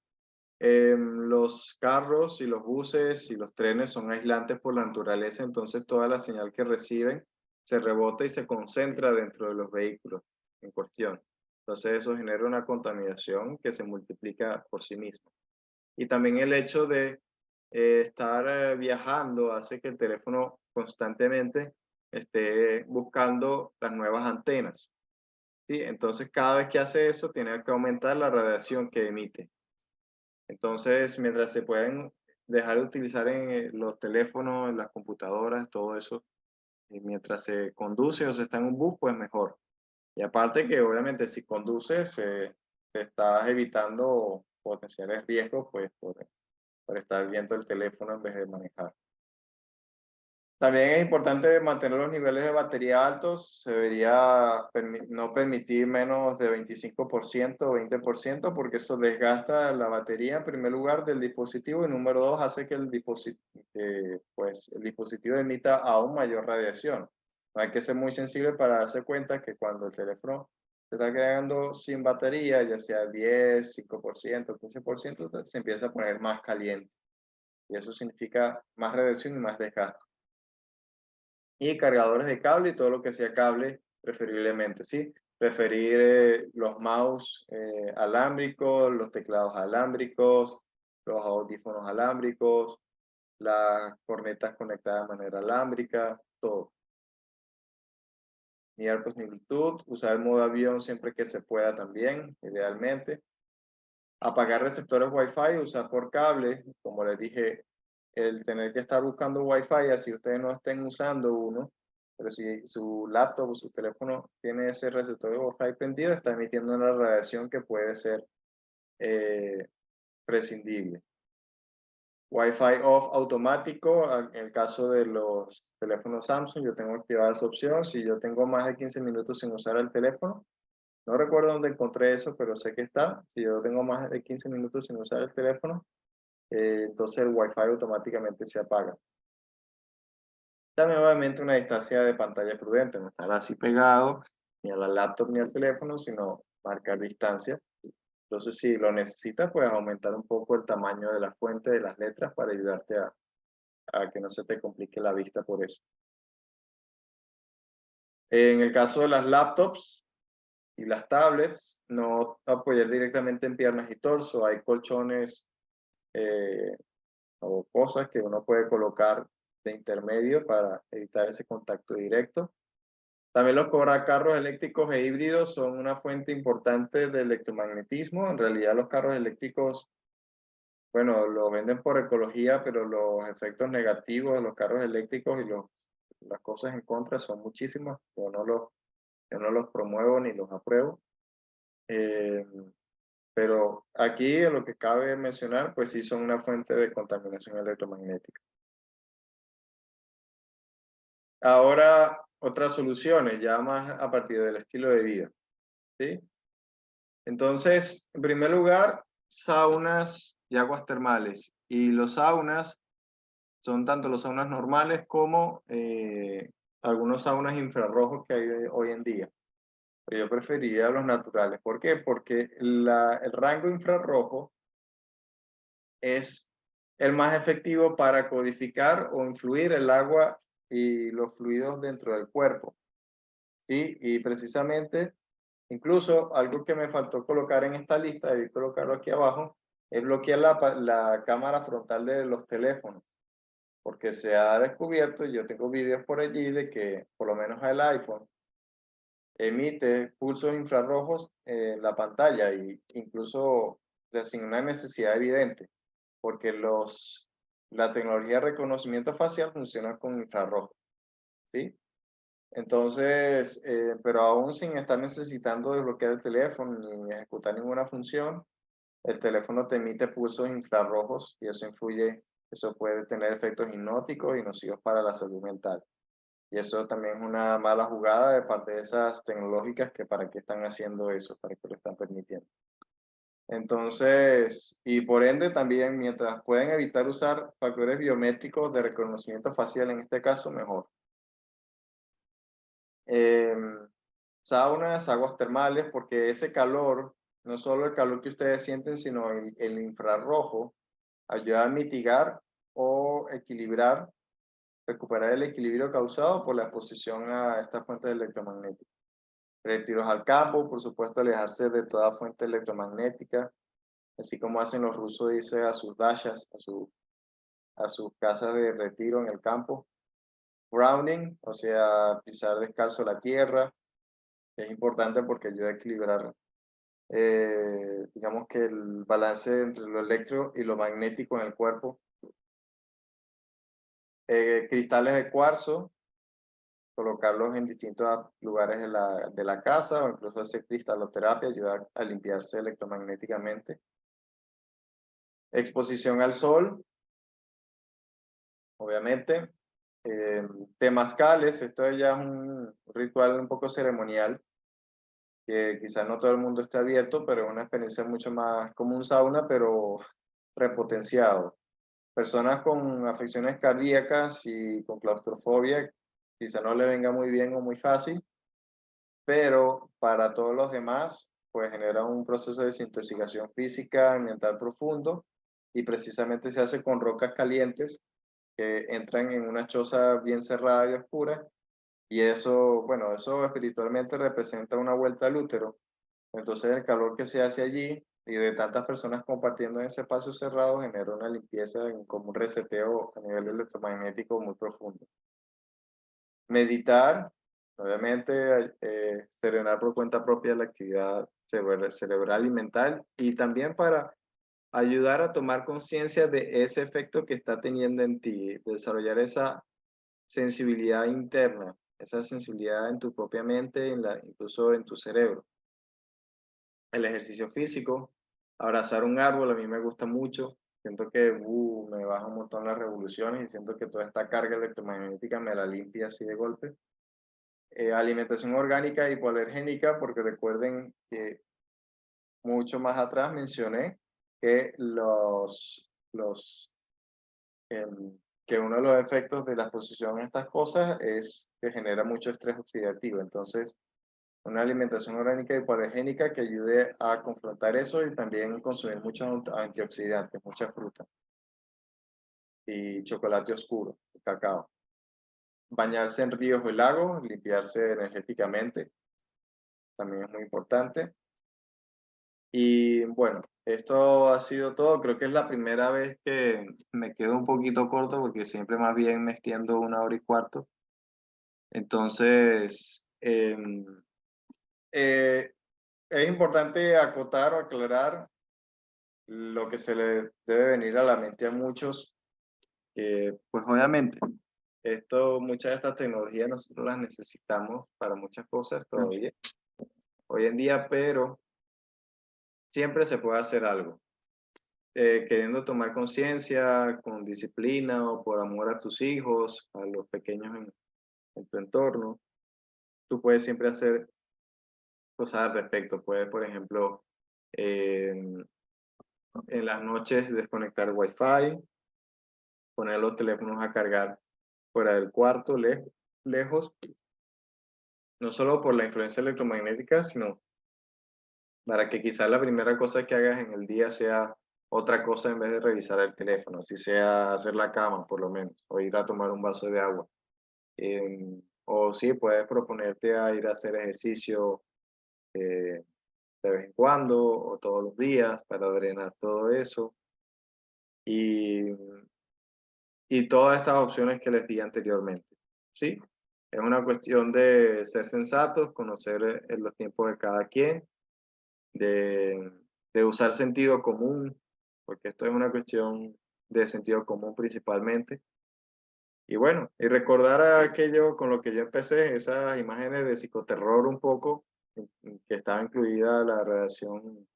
los carros y los buses y los trenes son aislantes por la naturaleza, entonces toda la señal que reciben se rebota y se concentra dentro de los vehículos en cuestión. Entonces eso genera una contaminación que se multiplica por sí misma. Y también el hecho de estar viajando hace que el teléfono constantemente esté buscando las nuevas antenas, ¿sí? Entonces, cada vez que hace eso, tiene que aumentar la radiación que emite. Entonces, mientras se pueden dejar de utilizar en los teléfonos, en las computadoras, todo eso, y mientras se conduce o se está en un bus, pues mejor. Y aparte que obviamente si conduces, te estás evitando potenciales riesgos, pues por estar viendo el teléfono en vez de manejar. También es importante mantener los niveles de batería altos. Se debería no permitir menos de 25% o 20% porque eso desgasta la batería en primer lugar del dispositivo y número dos hace que pues, el dispositivo emita aún mayor radiación. Hay que ser muy sensible para darse cuenta que cuando el teléfono se está quedando sin batería, ya sea 10, 5%, 15%, se empieza a poner más caliente. Y eso significa más radiación y más desgaste. Y cargadores de cable y todo lo que sea cable, preferiblemente, ¿sí? Preferir los mouse alámbricos, los teclados alámbricos, los audífonos alámbricos, las cornetas conectadas de manera alámbrica, todo. Ni AirPods ni Bluetooth, usar el modo avión siempre que se pueda también, idealmente. Apagar receptores Wi-Fi, usar por cable, como les dije, el tener que estar buscando Wi-Fi, así ustedes no estén usando uno, pero si su laptop o su teléfono tiene ese receptor de Wi-Fi prendido, está emitiendo una radiación que puede ser eh, prescindible. Wi-Fi off automático, en el caso de los teléfonos Samsung, yo tengo activada esa opción. Si yo tengo más de 15 minutos sin usar el teléfono, no recuerdo dónde encontré eso, pero sé que está. Si yo tengo más de 15 minutos sin usar el teléfono, entonces el Wi-Fi automáticamente se apaga. También obviamente una distancia de pantalla prudente, no estar así pegado ni a la laptop ni al teléfono, sino marcar distancia. Entonces, si lo necesitas, puedes aumentar un poco el tamaño de la fuente de las letras para ayudarte a que no se te complique la vista por eso. En el caso de las laptops y las tablets, no apoyar directamente en piernas y torso. Hay colchones o cosas que uno puede colocar de intermedio para evitar ese contacto directo. También los carros eléctricos e híbridos son una fuente importante de electromagnetismo. En realidad los carros eléctricos, bueno, lo venden por ecología, pero los efectos negativos de los carros eléctricos y las cosas en contra son muchísimas. Yo no los promuevo ni los apruebo. Eh, pero aquí lo que cabe mencionar, pues sí son una fuente de contaminación electromagnética. Ahora, otras soluciones, ya más a partir del estilo de vida, ¿sí? Entonces, en primer lugar, saunas y aguas termales. Y los saunas son tanto los saunas normales como algunos saunas infrarrojos que hay hoy en día. Pero yo preferiría los naturales. ¿Por qué? Porque el rango infrarrojo es el más efectivo para codificar o influir el agua y los fluidos dentro del cuerpo. ¿Sí? Y precisamente, incluso algo que me faltó colocar en esta lista, debí colocarlo aquí abajo, es bloquear la cámara frontal de los teléfonos, porque se ha descubierto, y yo tengo videos por allí, de que por lo menos el iPhone emite pulsos infrarrojos en la pantalla, y incluso sin una necesidad evidente, porque la tecnología de reconocimiento facial funciona con infrarrojo, ¿sí? Entonces, pero aún sin estar necesitando desbloquear el teléfono ni ejecutar ninguna función, el teléfono te emite pulsos infrarrojos y eso puede tener efectos hipnóticos y nocivos para la salud mental. Y eso también es una mala jugada de parte de esas tecnológicas que para qué están haciendo eso, para qué lo están permitiendo. Entonces, y por ende también, mientras pueden evitar usar factores biométricos de reconocimiento facial, en este caso, mejor. Saunas, aguas termales, porque ese calor, no solo el calor que ustedes sienten, sino el infrarrojo, ayuda a mitigar o equilibrar, recuperar el equilibrio causado por la exposición a estas fuentes electromagnéticas. Retiros al campo, por supuesto, alejarse de toda fuente electromagnética, así como hacen los rusos, dice, a sus dashas, a sus casas de retiro en el campo. Grounding, o sea, pisar descalzo la tierra, es importante porque ayuda a equilibrar, digamos que el balance entre lo eléctrico y lo magnético en el cuerpo. Cristales de cuarzo, colocarlos en distintos lugares de la casa o incluso hacer cristaloterapia, ayuda a limpiarse electromagnéticamente. Exposición al sol, obviamente. Temazcales, esto ya es un ritual un poco ceremonial, que quizás no todo el mundo esté abierto, pero es una experiencia mucho más como un sauna, pero repotenciado. Personas con afecciones cardíacas y con claustrofobia, quizá no le venga muy bien o muy fácil, pero para todos los demás, pues genera un proceso de desintoxicación física y mental profundo, y precisamente se hace con rocas calientes que entran en una choza bien cerrada y oscura, y eso, bueno, eso espiritualmente representa una vuelta al útero. Entonces el calor que se hace allí y de tantas personas compartiendo en ese espacio cerrado genera una limpieza, como un reseteo a nivel electromagnético muy profundo. Meditar, obviamente, serenar por cuenta propia la actividad cerebral y mental, y también para ayudar a tomar conciencia de ese efecto que está teniendo en ti, desarrollar esa sensibilidad interna, esa sensibilidad en tu propia mente, incluso en tu cerebro. El ejercicio físico, abrazar un árbol, a mí me gusta mucho. Siento que me baja un montón las revoluciones y siento que toda esta carga electromagnética me la limpia así de golpe. Alimentación orgánica y hipoalergénica, porque recuerden que mucho más atrás mencioné que que uno de los efectos de la exposición a estas cosas es que genera mucho estrés oxidativo. Entonces, una alimentación orgánica y hipoalergénica que ayude a confrontar eso, y también consumir muchos antioxidantes, mucha fruta y chocolate oscuro, cacao. Bañarse en ríos o lagos, limpiarse energéticamente, también es muy importante. Y bueno, esto ha sido todo. Creo que es la primera vez que me quedo un poquito corto porque siempre más bien me extiendo 1 hora y cuarto. Entonces, es importante acotar o aclarar lo que se le debe venir a la mente a muchos, pues obviamente, muchas de estas tecnologías nosotros las necesitamos para muchas cosas todavía, hoy en día, pero siempre se puede hacer algo. Queriendo tomar conciencia, con disciplina o por amor a tus hijos, a los pequeños en tu entorno, tú puedes siempre hacer cosas al respecto. Puedes, por ejemplo, en las noches desconectar Wi-Fi, poner los teléfonos a cargar fuera del cuarto, lejos, no solo por la influencia electromagnética, sino para que quizás la primera cosa que hagas en el día sea otra cosa en vez de revisar el teléfono, así sea hacer la cama por lo menos, o ir a tomar un vaso de agua. O sí, puedes proponerte a ir a hacer ejercicio de vez en cuando o todos los días para drenar todo eso. Y, y todas estas opciones que les di anteriormente. ¿Sí? Es una cuestión de ser sensatos, conocer los tiempos de cada quien, de usar sentido común, porque esto es una cuestión de sentido común principalmente. Y bueno, y recordar aquello con lo que yo empecé, esas imágenes de psicoterror un poco, en que estaba incluida la radiación,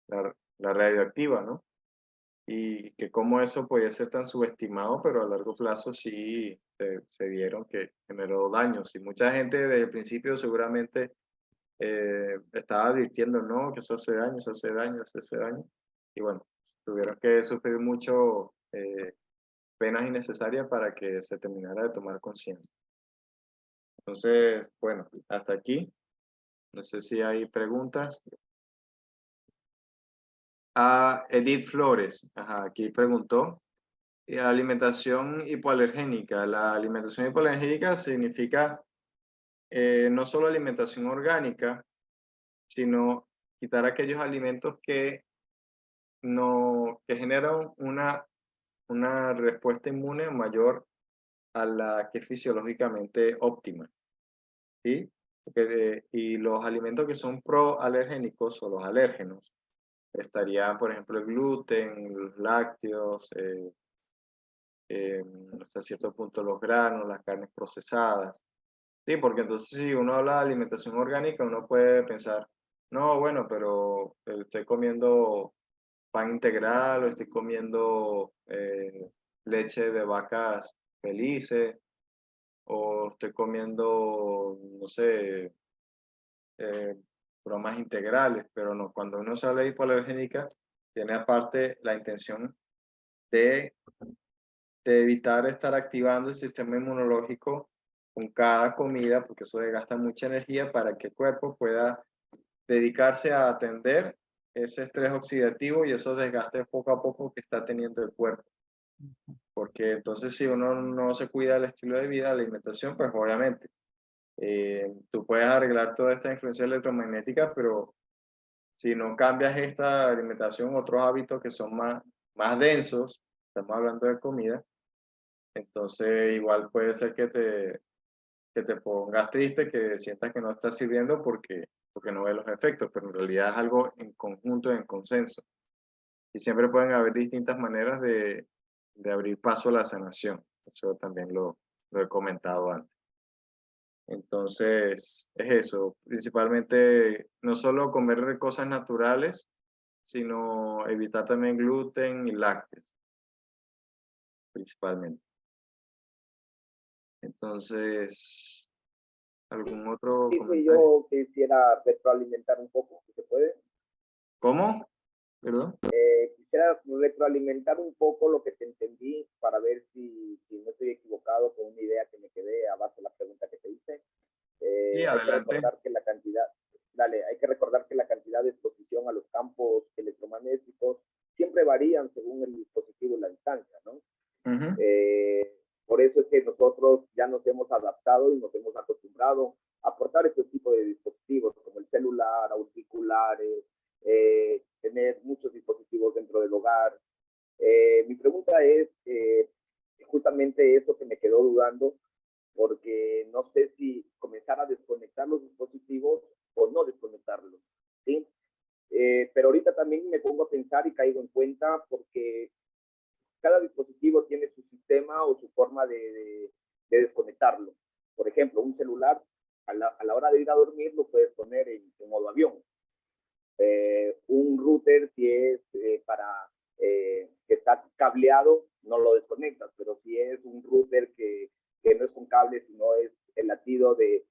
la radioactiva, ¿no? Y que cómo eso podía ser tan subestimado, pero a largo plazo sí se vieron que generó daños. Y mucha gente desde el principio seguramente estaba advirtiendo, no, que eso hace daño, eso hace daño, eso hace daño. Y bueno, tuvieron que sufrir mucho penas innecesarias para que se terminara de tomar conciencia. Entonces, bueno, hasta aquí. No sé si hay preguntas. A Edith Flores, ajá, aquí preguntó. Alimentación hipoalergénica. La alimentación hipoalergénica significa no solo alimentación orgánica, sino quitar aquellos alimentos que, no, que generan una respuesta inmune mayor a la que es fisiológicamente óptima. ¿Sí? Y los alimentos que son proalergénicos o los alérgenos estarían, por ejemplo, el gluten, los lácteos, hasta cierto punto los granos, las carnes procesadas. Sí, porque entonces si uno habla de alimentación orgánica, uno puede pensar, no, bueno, pero estoy comiendo pan integral o estoy comiendo leche de vacas felices o estoy comiendo, no sé, eh, bromas integrales, pero no, cuando uno se habla de hipoalergénica, tiene aparte la intención de evitar estar activando el sistema inmunológico con cada comida, porque eso desgasta mucha energía para que el cuerpo pueda dedicarse a atender ese estrés oxidativo y esos desgastes poco a poco que está teniendo el cuerpo. Porque entonces si uno no se cuida del estilo de vida, la alimentación, pues obviamente, tú puedes arreglar toda esta influencia electromagnética, pero si no cambias esta alimentación, otros hábitos que son más densos, estamos hablando de comida, entonces igual puede ser que te pongas triste, que sientas que no estás sirviendo porque no ves los efectos, pero en realidad es algo en conjunto, en consenso. Y siempre pueden haber distintas maneras de abrir paso a la sanación. Eso también lo he comentado antes. Entonces, es eso, principalmente no solo comer cosas naturales, sino evitar también gluten y lácteos, principalmente. Entonces, ¿algún otro Dice comentario? yo quisiera retroalimentar un poco, si se puede. ¿Cómo? ¿Perdón? Quisiera retroalimentar un poco lo que te entendí para ver si no estoy equivocado con una idea que me quedé a base de la pregunta que te hice. Sí, Hay que adelante. recordar que la cantidad, hay que recordar que la cantidad de exposición a los campos electromagnéticos siempre varían según el dispositivo y la distancia, ¿no? Ujú. Por eso es que nosotros ya nos hemos adaptado y nos hemos acostumbrado a portar este tipo de dispositivos, como el celular, auriculares, tener muchos dispositivos dentro del hogar. Mi pregunta es justamente eso que me quedó dudando, porque no sé si comenzar a desconectar los dispositivos o no desconectarlos, ¿sí? Pero ahorita también me pongo a pensar y caigo en cuenta porque cada dispositivo tiene su sistema o su forma de desconectarlo. Por ejemplo, un celular, a la hora de ir a dormir, lo puedes poner en modo avión. Un router, si es que está cableado, no lo desconectas, pero si es un router que no es con cable, sino es el latido de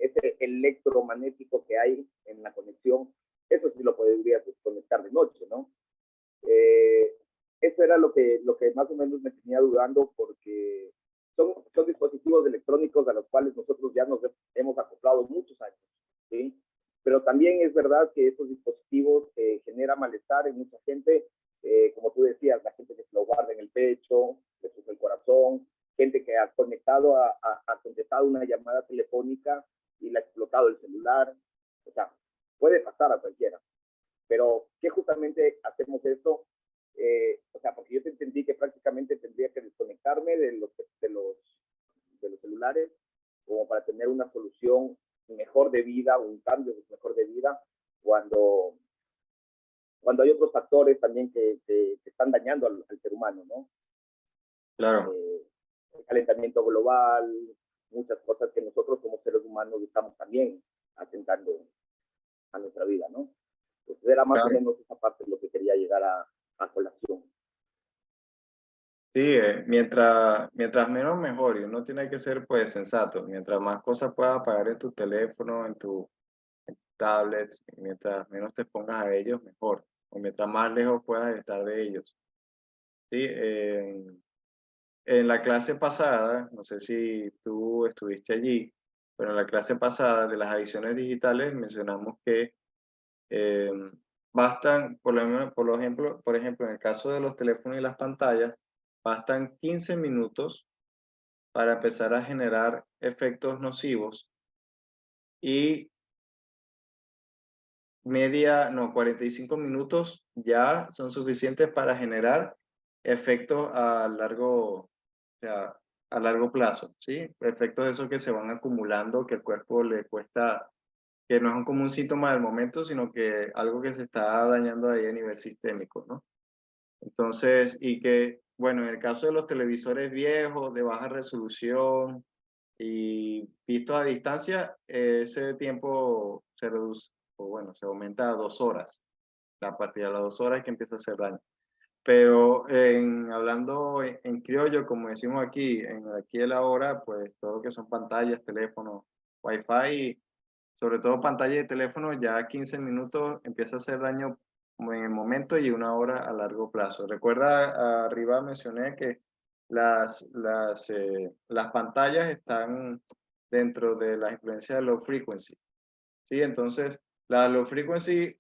ese electromagnético que hay en la conexión, eso sí lo podrías desconectar de noche, ¿no? Eso era lo que más o menos me tenía dudando porque son dispositivos electrónicos a los cuales nosotros ya nos hemos acoplado muchos años, ¿sí? Pero también es verdad que estos dispositivos generan malestar en mucha gente, como tú decías, la gente que se lo guarda en el pecho, que sufre el corazón, gente que ha conectado, ha contestado una llamada telefónica y le ha explotado el celular, o sea, puede pasar a cualquiera. Pero, ¿qué justamente hacemos esto? O sea, porque yo te entendí que prácticamente tendría que desconectarme de los celulares como para tener una solución mejor de vida, un cambio mejor de vida, cuando, cuando hay otros factores también que están dañando al ser humano, ¿no? Claro, El calentamiento global, muchas cosas que nosotros como seres humanos estamos también atentando a nuestra vida, ¿no? Entonces era más o claro. menos esa parte de lo que quería llegar a colación. Sí, mientras menos mejor, y uno tiene que ser pues sensato. Mientras más cosas puedas apagar en tu teléfono, en tu tablet, mientras menos te pongas a ellos, mejor. O mientras más lejos puedas estar de ellos. Sí, en la clase pasada, no sé si tú estuviste allí, pero en la clase pasada de las adicciones digitales mencionamos que eh, bastan, por ejemplo, en el caso de los teléfonos y las pantallas, bastan 15 minutos para empezar a generar efectos nocivos y 45 minutos ya son suficientes para generar efectos o sea, a largo plazo, ¿sí? Efectos de esos que se van acumulando, que el cuerpo le cuesta, que no es como un síntoma del momento, sino que algo que se está dañando ahí a nivel sistémico, ¿no? Entonces, y que, bueno, en el caso de los televisores viejos, de baja resolución y vistos a distancia, ese tiempo se reduce, o bueno, se aumenta a 2 horas, a partir de las 2 horas que empieza a hacer daño. Pero hablando en criollo, como decimos aquí, en aquí y la hora, pues todo lo que son pantallas, teléfonos, wifi, sobre todo pantalla de teléfono, ya 15 minutos empieza a hacer daño en el momento y 1 hora a largo plazo. Recuerda, arriba mencioné que las pantallas están dentro de la influencia de low frequency, ¿sí? Entonces, la low frequency,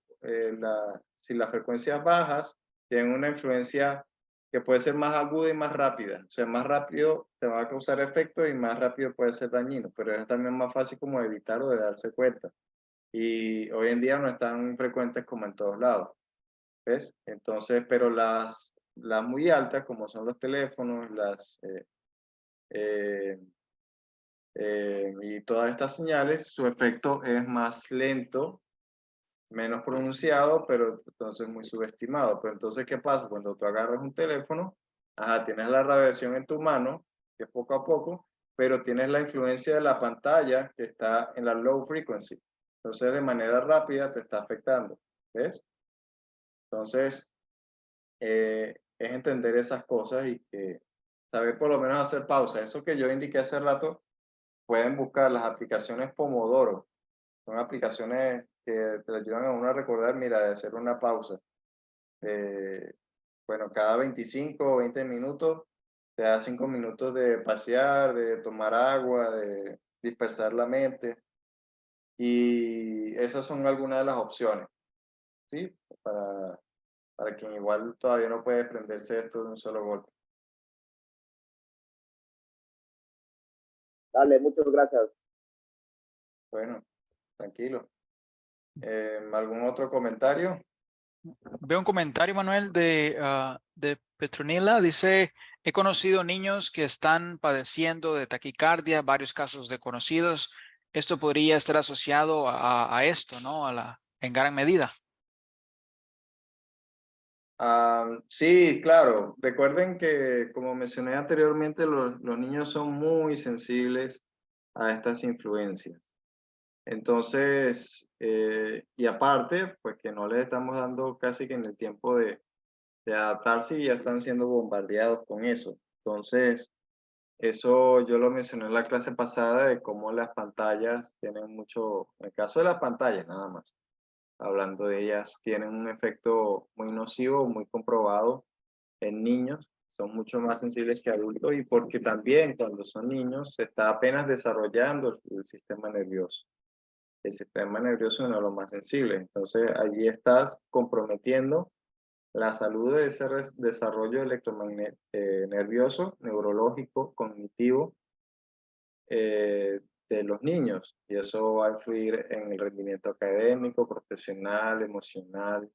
si las frecuencias bajas, tienen una influencia que puede ser más aguda y más rápida. O sea, más rápido te va a causar efecto y más rápido puede ser dañino, pero es también más fácil como de evitar o de darse cuenta. Y hoy en día no es tan frecuentes como en todos lados, ¿ves? Entonces, pero las muy altas, como son los teléfonos, eh, y todas estas señales, su efecto es más lento, menos pronunciado, pero entonces muy subestimado. Pero entonces, ¿qué pasa? Cuando tú agarras un teléfono, ajá, tienes la radiación en tu mano, que es poco a poco, pero tienes la influencia de la pantalla que está en la low frequency. Entonces, de manera rápida te está afectando. ¿Ves? Entonces, es entender esas cosas y que saber por lo menos hacer pausa. Eso que yo indiqué hace rato, pueden buscar las aplicaciones Pomodoro. Son aplicaciones que te ayudan a uno a recordar, mira, de hacer una pausa. Eh, bueno, cada 25 o 20 minutos te da 5 minutos de pasear, de tomar agua, de dispersar la mente. Y esas son algunas de las opciones, ¿sí? Para quien igual todavía no puede desprenderse de esto de un solo golpe. Dale, muchas gracias. Bueno, tranquilo. ¿Algún otro comentario? Veo un comentario, Manuel, de Petronila. Dice, he conocido niños que están padeciendo de taquicardia, varios casos de conocidos. Esto podría estar asociado a esto, ¿no? En gran medida. Sí, claro. Recuerden que, como mencioné anteriormente, los niños son muy sensibles a estas influencias. Entonces, y aparte, pues que no les estamos dando casi que en el tiempo de adaptarse y ya están siendo bombardeados con eso. Entonces, eso yo lo mencioné en la clase pasada de cómo las pantallas tienen mucho, en el caso de las pantallas nada más, hablando de ellas, tienen un efecto muy nocivo, muy comprobado en niños, son mucho más sensibles que adultos y porque también cuando son niños se está apenas desarrollando el sistema nervioso. El sistema nervioso es uno de los más sensibles, entonces allí estás comprometiendo la salud de ese desarrollo nervioso, neurológico, cognitivo de los niños y eso va a influir en el rendimiento académico, profesional, emocional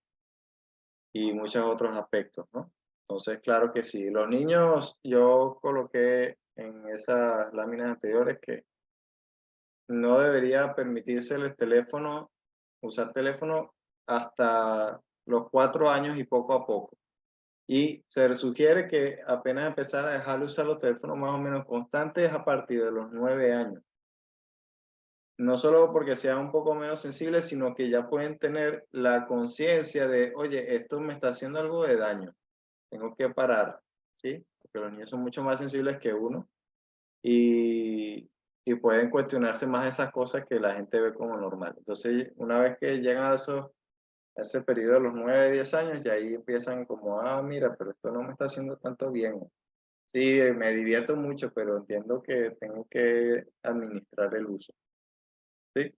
y muchos otros aspectos, ¿no? Entonces, claro que sí. Los niños, yo coloqué en esas láminas anteriores que no debería permitirse usar teléfono hasta los 4 años y poco a poco. Y se sugiere que apenas empezar a dejar de usar los teléfonos más o menos constantes a partir de los 9 años. No solo porque sean un poco menos sensibles, sino que ya pueden tener la conciencia de, oye, esto me está haciendo algo de daño, tengo que parar, ¿sí? Porque los niños son mucho más sensibles que uno y, y pueden cuestionarse más esas cosas que la gente ve como normal. Entonces, una vez que llegan a ese periodo de los 9, 10 años, ya ahí empiezan como, ah, mira, pero esto no me está haciendo tanto bien. Sí, me divierto mucho, pero entiendo que tengo que administrar el uso. ¿Sí?